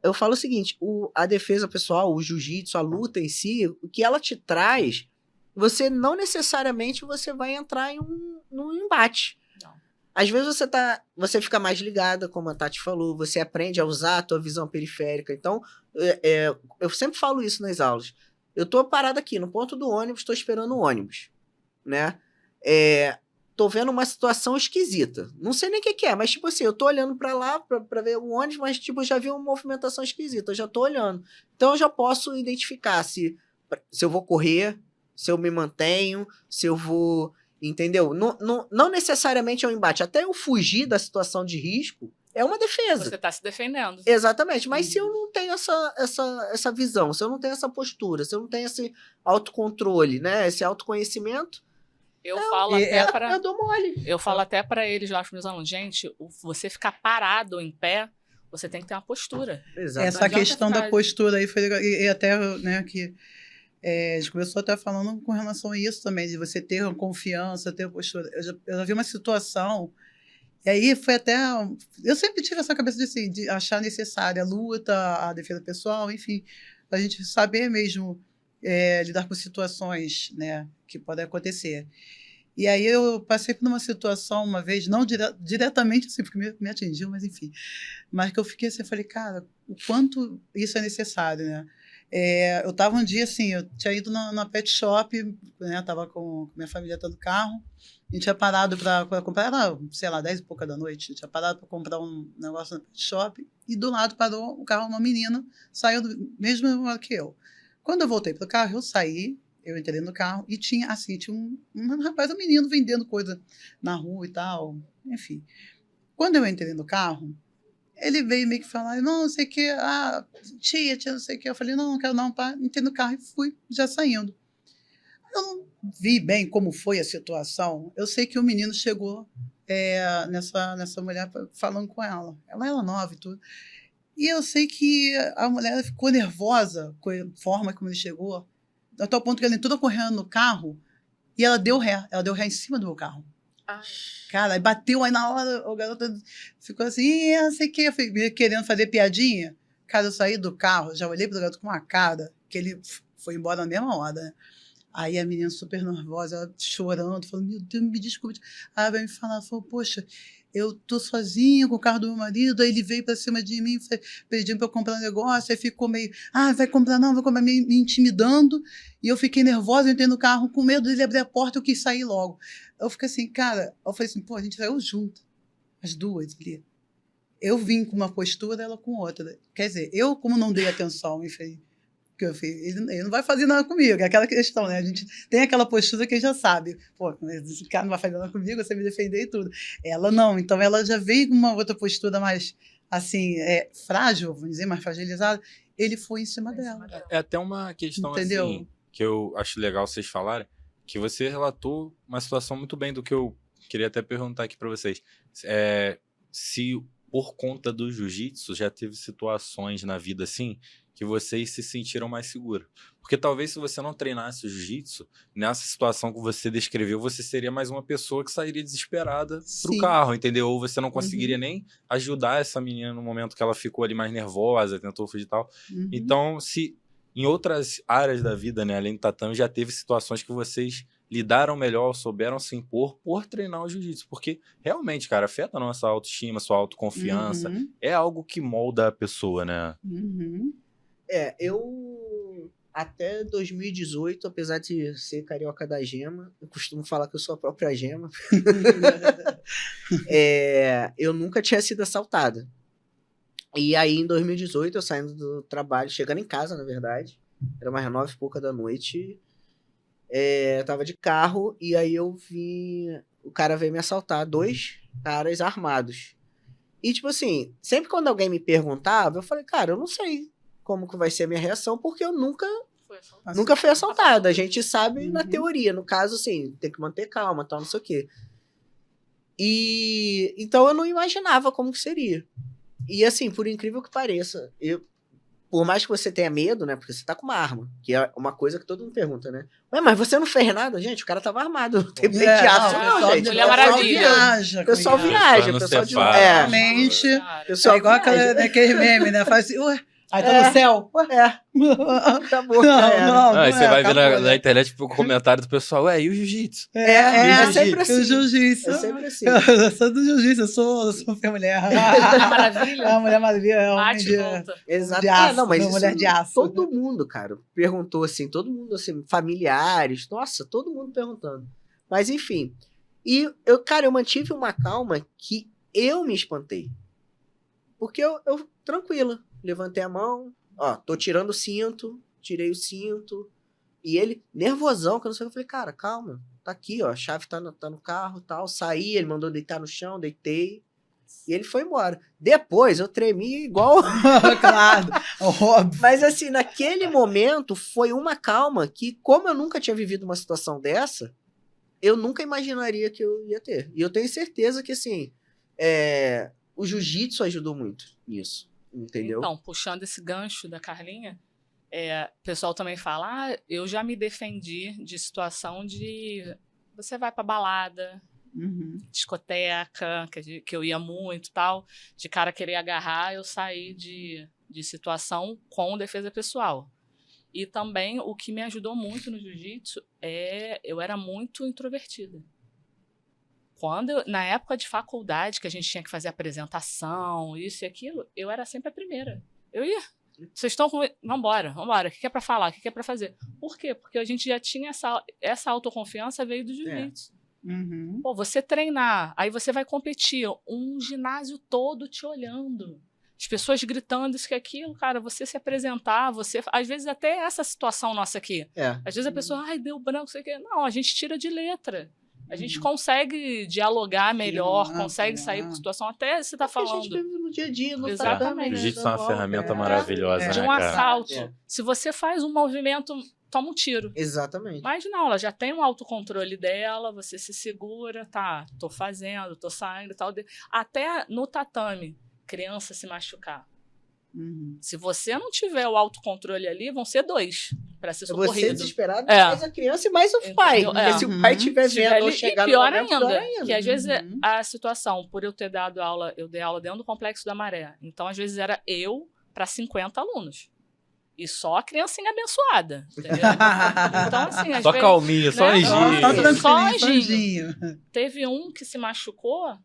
eu falo o seguinte, a defesa pessoal, o jiu-jitsu, a luta em si, o que ela te traz... Você não necessariamente você vai entrar num embate. Não. Às vezes você fica mais ligada, como a Tati falou, você aprende a usar a tua visão periférica. Então, eu sempre falo isso nas aulas. Eu tô parado aqui no ponto do ônibus, tô esperando o ônibus, né? Tô vendo uma situação esquisita. Não sei nem o que é, mas tipo assim, eu tô olhando pra lá pra ver o ônibus, mas tipo, já vi uma movimentação esquisita, eu já tô olhando. Então, eu já posso identificar se eu vou correr, se eu me mantenho, se eu vou... Entendeu? Não necessariamente é um embate. Até eu fugir da situação de risco é uma defesa. Você está se defendendo. Exatamente. Mas se eu não tenho essa visão, se eu não tenho essa postura, se eu não tenho esse autocontrole, né? Esse autoconhecimento... Eu dou mole. Eu falo até para eles lá, os meus alunos, gente, você ficar parado em pé, você tem que ter uma postura. Exatamente. Essa questão da postura aí foi... E até, né, que... a gente começou até falando com relação a isso também, de você ter uma confiança, ter uma postura. Eu já vi uma situação, e aí foi até... Eu sempre tive essa cabeça de achar necessária a luta, a defesa pessoal, enfim, para a gente saber mesmo lidar com situações, né, que podem acontecer. E aí eu passei por uma situação uma vez, não diretamente assim, porque me atingiu, mas enfim, mas que eu fiquei assim, eu falei, cara, o quanto isso é necessário, né? Eu estava um dia assim, eu tinha ido na pet shop, né, estava com minha família todo no carro, A gente tinha parado para comprar, era, sei lá, 10 e pouca da noite. A gente tinha parado para comprar um negócio no pet shop e do lado parou o carro, uma menina, saiu do mesmo hora que eu. Quando eu voltei pro carro, eu saí, eu entrei no carro e tinha, assim, tinha um rapaz, um menino vendendo coisa na rua e tal, enfim. Quando eu entrei no carro, ele veio meio que falar, não sei o que, tia, não sei o que. Eu falei, não quero não, pá. Entrei no carro e fui, já saindo. Eu não vi bem como foi a situação. Eu sei que o menino chegou nessa mulher falando com ela. Ela era nova e tudo. E eu sei que a mulher ficou nervosa com a forma como ele chegou, a tal ponto que ela entrou correndo no carro e ela deu ré. Ela deu ré em cima do meu carro. Cara, aí bateu, aí na hora o garoto ficou assim, não sei o que, querendo fazer piadinha. Cara, eu saí do carro, já olhei pro garoto com uma cara, que ele foi embora na mesma hora, né? Aí a menina super nervosa, ela chorando, falando, meu Deus, me desculpe. Aí ela vai me falar, falou, poxa, eu tô sozinha com o carro do meu marido, aí ele veio pra cima de mim, pedindo pra eu comprar um negócio, aí ficou meio, vai comprar não, vai comprar, me intimidando, e eu fiquei nervosa, eu entrei no carro com medo dele abrir a porta, eu quis sair logo. Eu fiquei assim, cara, eu falei assim, pô, a gente saiu junto, as duas ali. Eu vim com uma postura, ela com outra. Quer dizer, eu, como não dei atenção, enfim, que eu fiz, ele não vai fazer nada comigo, é aquela questão, né? A gente tem aquela postura que já sabe, pô, esse cara não vai fazer nada comigo, você me defender e tudo. Ela não, então ela já veio com uma outra postura mais, assim, frágil, vamos dizer, mais fragilizada, ele foi em cima dela. É até uma questão, entendeu? assim, que eu acho legal vocês falarem, que você relatou uma situação muito bem do que eu queria até perguntar aqui para vocês. Se por conta do jiu-jitsu já teve situações na vida assim que vocês se sentiram mais seguros. Porque talvez se você não treinasse o jiu-jitsu, nessa situação que você descreveu, você seria mais uma pessoa que sairia desesperada pro carro, entendeu? Ou você não conseguiria nem ajudar essa menina no momento que ela ficou ali mais nervosa, tentou fugir e tal. Então, se em outras áreas da vida, né, além do tatame, já teve situações que vocês lidaram melhor, souberam se impor por treinar o jiu-jitsu. Porque realmente, cara, afeta a nossa autoestima, sua autoconfiança. É algo que molda a pessoa, né? Eu até 2018, apesar de ser carioca da gema, eu costumo falar que eu sou a própria gema. Eu nunca tinha sido assaltada. E aí, em 2018, eu saindo do trabalho, chegando em casa, na verdade, era umas 9 e pouca da noite, eu tava de carro, e aí eu vi, o cara veio me assaltar, 2 caras armados. E, tipo assim, sempre quando alguém me perguntava, eu falei, cara, eu não sei como que vai ser a minha reação, porque eu nunca fui assaltada. A gente sabe na teoria. No caso, assim, tem que manter calma, tal, não sei o quê. E então eu não imaginava como que seria. E assim, por incrível que pareça, por mais que você tenha medo, né, porque você tá com uma arma, que é uma coisa que todo mundo pergunta, né? Ué, mas você não fez nada? Gente, o cara tava armado. Não tem peito de aço, não, gente. Mulher Maravilha. O pessoal viaja. O pessoal Realmente. É igual aquele meme, né? Faz assim, ué, aí tá no céu. Acabou. Aí você vai ver na internet o comentário do pessoal, e o jiu-jitsu? É sempre assim. O jiu-jitsu. É sempre assim. Eu sou do jiu-jitsu, eu sou mulher. Mulher Maravilha? A Mulher Maravilha é um Bate e volta. Exato. de aço, não, mas uma mulher isso, de aço. todo mundo, cara, perguntou assim, todo mundo assim, familiares, nossa, todo mundo perguntando. Mas enfim. E eu mantive uma calma que eu me espantei. Porque eu tranquila, levantei a mão, tô tirando o cinto, tirei o cinto, e ele, nervosão, que eu não sei, eu falei, cara, calma, tá aqui, a chave tá no carro, tal, saí, ele mandou deitar no chão, deitei, e ele foi embora. Depois, eu tremi igual... Claro, óbvio. Mas assim, naquele momento, foi uma calma que, como eu nunca tinha vivido uma situação dessa, eu nunca imaginaria que eu ia ter. E eu tenho certeza que, assim, o jiu-jitsu ajudou muito nisso. Entendeu? Então, puxando esse gancho da Carlinha, o pessoal também fala, eu já me defendi de situação de você vai pra balada, discoteca, que eu ia muito e tal, de cara querer agarrar, eu saí de situação com defesa pessoal. E também o que me ajudou muito no jiu-jitsu eu era muito introvertida. Na época de faculdade, que a gente tinha que fazer apresentação, isso e aquilo, eu era sempre a primeira. Eu ia. Vocês estão com... Vambora. O que é pra falar? O que é pra fazer? Por quê? Porque a gente já tinha essa autoconfiança veio do jiu-jitsu. Uhum. Pô, você treinar, aí você vai competir, um ginásio todo te olhando. As pessoas gritando isso que aquilo, cara, você se apresentar, você... Às vezes até essa situação nossa aqui. Às vezes a pessoa, ai, deu branco, sei o quê. Não, a gente tira de letra. A gente consegue dialogar melhor, consegue sair com a situação, até você tá falando. A gente vive no dia a dia, no Exatamente. O jiu-jitsu é uma ferramenta maravilhosa, De né, um cara? assalto. Se você faz um movimento, toma um tiro. Exatamente. Mas não, ela já tem um autocontrole dela, você se segura, tá, tô fazendo, tô saindo e tal. Até no tatame, criança se machucar. Se você não tiver o autocontrole ali, vão ser 2 para ser socorrido. Você desesperado, mais a criança e mais o pai. Porque se o pai estiver vendo ou chegar e pior no momento, ainda, pior ainda. que às vezes a situação, por eu ter dado aula, eu dei aula dentro do Complexo da Maré. Então, às vezes, era eu para 50 alunos. E só a criancinha abençoada, entendeu? Então, assim, às Só vezes, calminha, só né? anjinho. Só anjinho. Teve um que se machucou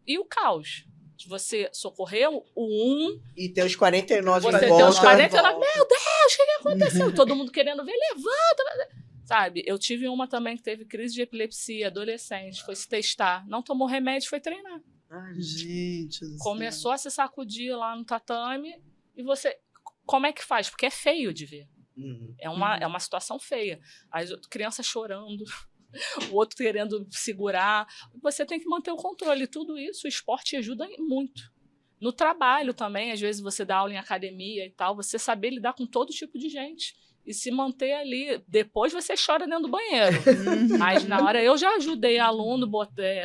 e o caos. Você socorreu o e tem os 49 você de tem volta. os 49, meu Deus, o que aconteceu? Todo mundo querendo ver, levanta. Sabe, eu tive uma também que teve crise de epilepsia, adolescente, foi se testar, não tomou remédio, foi treinar. Ai, gente do começou a se sacudir lá no tatame e você... Como é que faz? Porque é feio de ver. É uma situação feia. As crianças chorando, o outro querendo segurar. Você tem que manter o controle. Tudo isso, o esporte ajuda muito. No trabalho também, às vezes você dá aula em academia e tal, você saber lidar com todo tipo de gente. E se manter ali. Depois você chora dentro do banheiro. Mas na hora eu já ajudei aluno,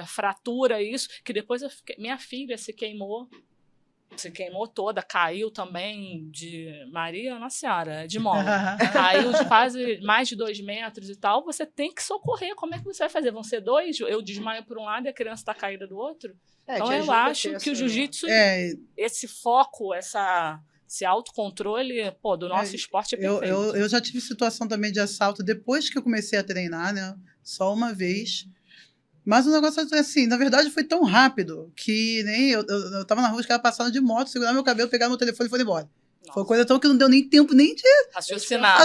fratura, isso, que depois minha filha se queimou toda, caiu também de Maria Nossa Senhora, de mola. Caiu de quase mais de 2 metros e tal. Você tem que socorrer. Como é que você vai fazer? Vão ser 2? Eu desmaio por um lado e a criança está caída do outro? Então eu acho que o jiu-jitsu, esse foco, esse autocontrole, do nosso esporte é perfeito. Eu já tive situação também de assalto depois que eu comecei a treinar, né? Só uma vez. Mas o negócio, assim, na verdade foi tão rápido que nem eu tava na rua, os caras passando de moto, seguraram meu cabelo, pegaram meu telefone e foram embora. Nossa. Foi coisa tão que não deu nem tempo nem de raciocinar.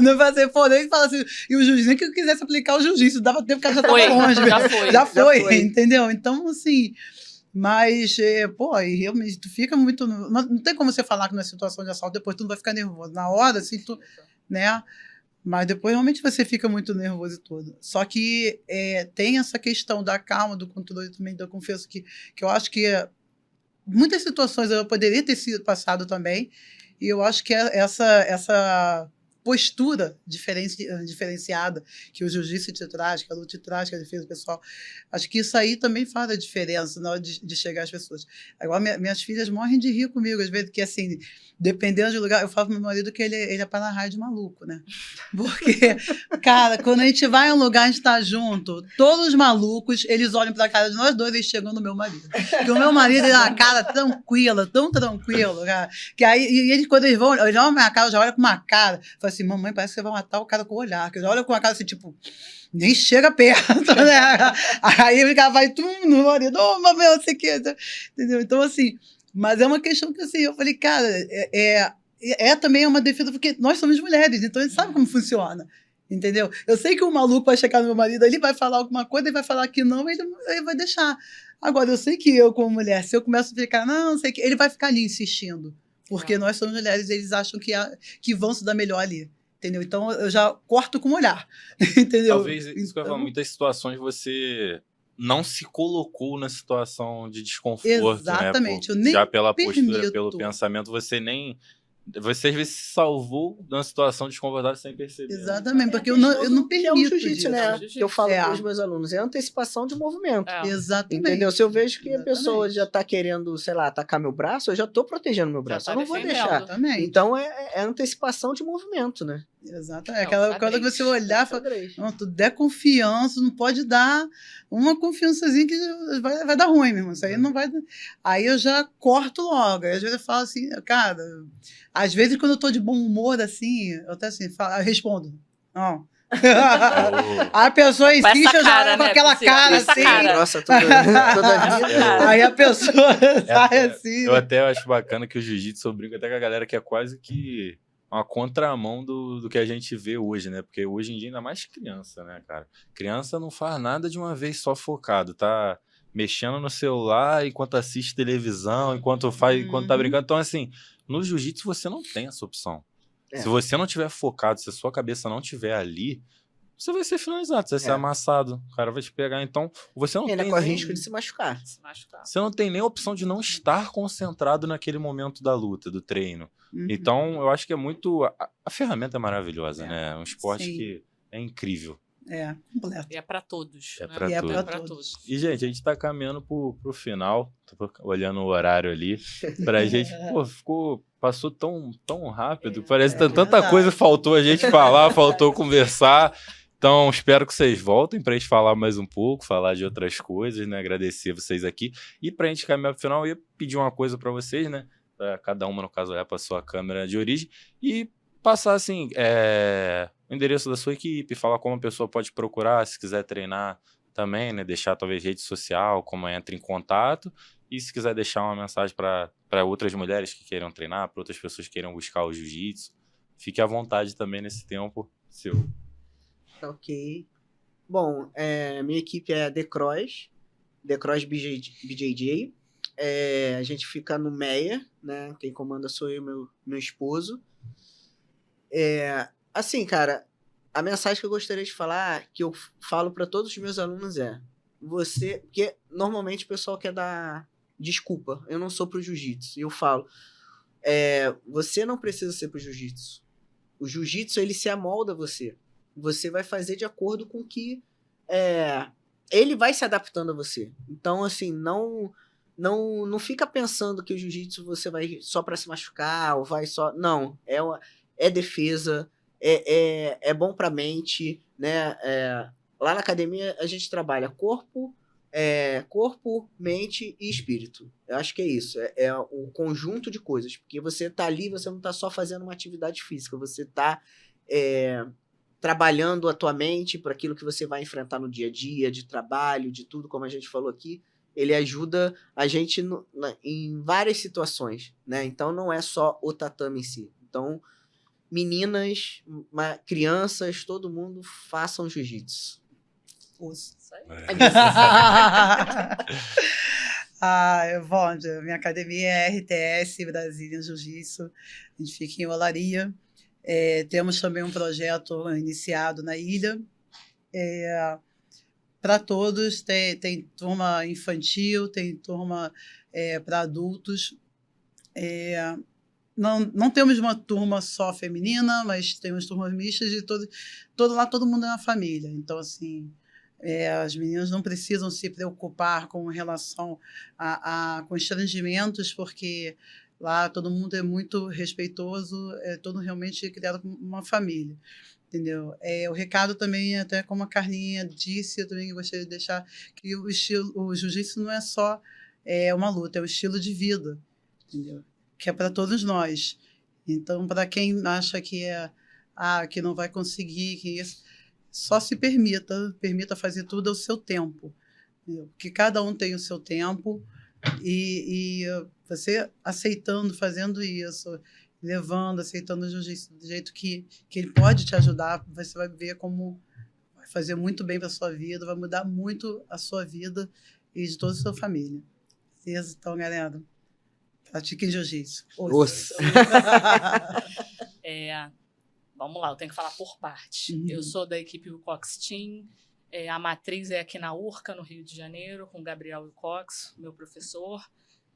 Não vai ser, nem fala assim, e o juiz, nem que eu quisesse aplicar o jiu-jitsu, dava tempo que ela já estava longe. Já foi, entendeu? Então, assim, mas, e realmente, tu fica muito... Não tem como você falar que na situação de assalto, depois tu não vai ficar nervoso. Na hora, assim, tu, né... Mas depois realmente você fica muito nervoso e tudo. Só que tem essa questão da calma, do controle também, eu confesso que eu acho que muitas situações eu poderia ter sido passado também, e eu acho que essa postura diferenciada que o jiu-jitsu te traz, que a luta te traz, que a defesa pessoal, acho que isso aí também faz a diferença na hora de chegar às pessoas. Agora, minhas filhas morrem de rir comigo, às vezes, que assim, dependendo do lugar, eu falo pro meu marido que ele é para-raio de maluco, né? Porque, cara, quando a gente vai em um lugar, a gente tá junto, todos os malucos, eles olham pra cara de nós dois e chegam no meu marido. Porque o meu marido, ele é uma cara tranquila, tão tranquilo, cara, que aí, e eles, quando eles vão, eles olham pra minha cara, eu já olho com uma cara, falo assim, mamãe, parece que você vai matar o cara com o olhar, que eu já olho com uma cara assim, tipo, nem chega perto, né? Aí o cara vai, no marido, mamãe, não sei o que, entendeu? Então, assim, mas é uma questão que, assim, eu falei, cara, também uma defesa, porque nós somos mulheres, então a gente sabe como funciona, entendeu? Eu sei que o maluco vai chegar no meu marido, ele vai falar alguma coisa, ele vai falar que não, ele vai deixar. Agora, eu sei que eu, como mulher, se eu começo a ficar, não sei o que, ele vai ficar ali insistindo, porque nós somos mulheres, eles acham que vão se dar melhor ali, entendeu? Então, eu já corto com o olhar, entendeu? Talvez, isso que eu falo, muitas situações você não se colocou na situação de desconforto, exatamente, né? eu nem já pela permito. postura, pelo pensamento, você às vezes se salvou de uma situação desconfortável sem perceber. Exatamente, porque eu não permito. É o jiu-jitsu, né? Jiu-jitsu. Eu falo para os meus alunos, é antecipação de movimento. Exatamente. Entendeu? Se eu vejo que a pessoa já está querendo, sei lá, atacar meu braço, eu já estou protegendo meu braço. Eu não vou deixar. Exatamente. Então, é antecipação de movimento, né? Exato. É aquela coisa que você olhar e falar, não, tu der confiança, não pode dar uma confiançazinha que vai dar ruim, meu irmão. Isso aí não vai. Aí eu já corto logo. Aí às vezes eu falo assim, cara, às vezes quando eu tô de bom humor, assim, eu até assim, eu respondo. Não. A pessoa insiste, eu já com aquela cara assim. Nossa, toda vida. Aí a pessoa sai assim. Eu até acho bacana que o jiu-jitsu brinca até com a galera que é quase que uma contramão do que a gente vê hoje, né? Porque hoje em dia, ainda mais criança, né, cara? Criança não faz nada de uma vez só focado, tá mexendo no celular enquanto assiste televisão, enquanto tá brincando. Então, assim, no jiu-jitsu você não tem essa opção. Se você não tiver focado, se a sua cabeça não tiver ali, você vai ser finalizado, você vai ser amassado, o cara vai te pegar. Então, você não Ainda tem corre risco de se machucar. você não tem nem a opção de não estar concentrado naquele momento da luta, do treino. Então, eu acho que é muito... A ferramenta é maravilhosa, né? É um esporte que é incrível. Completo. E é para todos. É né? para todos. E, gente, a gente tá caminhando pro final. Tô olhando o horário ali. Pra gente... Passou tão rápido. Parece que tanta coisa faltou a gente falar, faltou conversar. Então, espero que vocês voltem pra gente falar mais um pouco, falar de outras coisas, né? Agradecer vocês aqui. E pra gente caminhar pro final, eu ia pedir uma coisa pra vocês, né? Pra cada uma, no caso, olhar pra sua câmera de origem e passar, assim, o endereço da sua equipe, falar como a pessoa pode procurar, se quiser treinar também, né? Deixar, talvez, rede social, como entra em contato. E se quiser deixar uma mensagem para outras mulheres que queiram treinar, para outras pessoas que queiram buscar o jiu-jitsu, fique à vontade também nesse tempo seu. Ok. Bom, minha equipe é The Cross BJJ. A gente fica no Meia, né? Quem comanda sou eu e meu esposo. Assim, cara, a mensagem que eu gostaria de falar, que eu falo para todos os meus alunos porque normalmente o pessoal quer dar desculpa, eu não sou pro jiu-jitsu, e eu falo, você não precisa ser pro jiu-jitsu. O jiu-jitsu, ele se amolda a você. Você vai fazer de acordo com que ele vai se adaptando a você. Então, assim, não fica pensando que o jiu-jitsu você vai só para se machucar, ou vai só... Não, é defesa, é bom pra mente, né? Lá na academia a gente trabalha corpo, mente e espírito. Eu acho que é isso. É um conjunto de coisas. Porque você tá ali, você não tá só fazendo uma atividade física, você tá trabalhando a tua mente para aquilo que você vai enfrentar no dia a dia, de trabalho, de tudo, como a gente falou aqui. Ele ajuda a gente em várias situações, né? Então não é só o tatame em si. Então, meninas, crianças, todo mundo façam jiu-jitsu. Isso aí. Bom, minha academia é RTS Brasília Jiu-Jitsu. A gente fica em Olaria. Temos também um projeto iniciado na ilha. Para todos, tem turma infantil, tem turma para adultos. Não temos uma turma só feminina, mas temos turmas mistas de todo mundo é uma família. Então, assim, as meninas não precisam se preocupar com relação a constrangimentos, porque lá todo mundo é muito respeitoso, é todo realmente criado como uma família. Entendeu? O recado também, até como a Carlinha disse, eu também gostaria de deixar que o jiu-jitsu não é só uma luta, é um estilo de vida, entendeu? Que é para todos nós. Então, para quem acha que que não vai conseguir, que isso, só se permita fazer tudo ao seu tempo, entendeu? Que cada um tem o seu tempo e você aceitando, fazendo isso, aceitando o jiu-jitsu do jeito que ele pode te ajudar, você vai ver como vai fazer muito bem para a sua vida, vai mudar muito a sua vida e de toda a sua família. Beleza? Então, galera, pratiquem jiu-jitsu. Vamos lá, eu tenho que falar por parte. Eu sou da equipe Wilcox Team. A matriz é aqui na Urca, no Rio de Janeiro, com o Gabriel Wilcox, meu professor.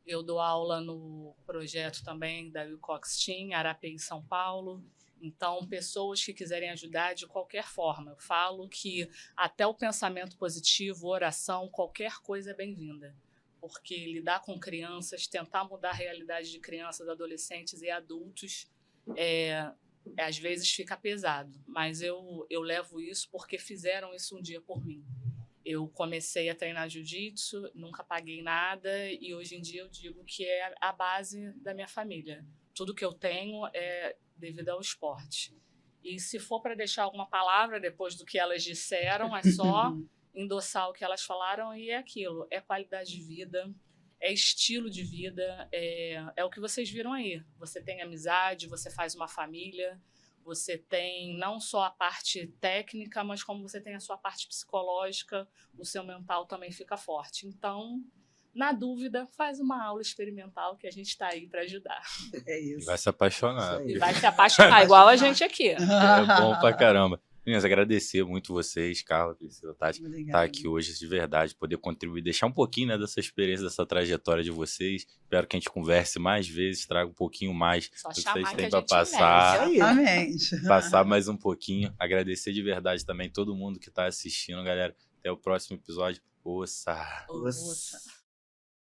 Eu dou aula no projeto também da Wilcox Team, Arapeí, São Paulo. Então, pessoas que quiserem ajudar de qualquer forma. Eu falo que até o pensamento positivo, oração, qualquer coisa é bem-vinda. Porque lidar com crianças, tentar mudar a realidade de crianças, adolescentes e adultos, às vezes fica pesado. Mas eu levo isso porque fizeram isso um dia por mim. Eu comecei a treinar jiu-jitsu, nunca paguei nada e hoje em dia eu digo que é a base da minha família. Tudo que eu tenho é devido ao esporte. E se for para deixar alguma palavra depois do que elas disseram, é só endossar o que elas falaram e é aquilo. É qualidade de vida, é estilo de vida, é o que vocês viram aí. Você tem amizade, você faz uma família, você tem não só a parte técnica, mas como você tem a sua parte psicológica, o seu mental também fica forte. Então, na dúvida, faz uma aula experimental que a gente está aí para ajudar. É E isso. vai se apaixonar. Isso aí. E vai se apaixonar, igual a gente aqui. É bom pra caramba. Meninas, agradecer muito vocês, Carla, Priscila, Tati, Obrigada. estar aqui hoje de verdade, poder contribuir, deixar um pouquinho, né, dessa experiência, dessa trajetória de vocês. Espero que a gente converse mais vezes, traga um pouquinho mais Só do que chamar vocês que têm a para gente passar. investe. Exatamente. Passar mais um pouquinho. Agradecer de verdade também todo mundo que está assistindo, galera. Até o próximo episódio. Ouça! Nossa.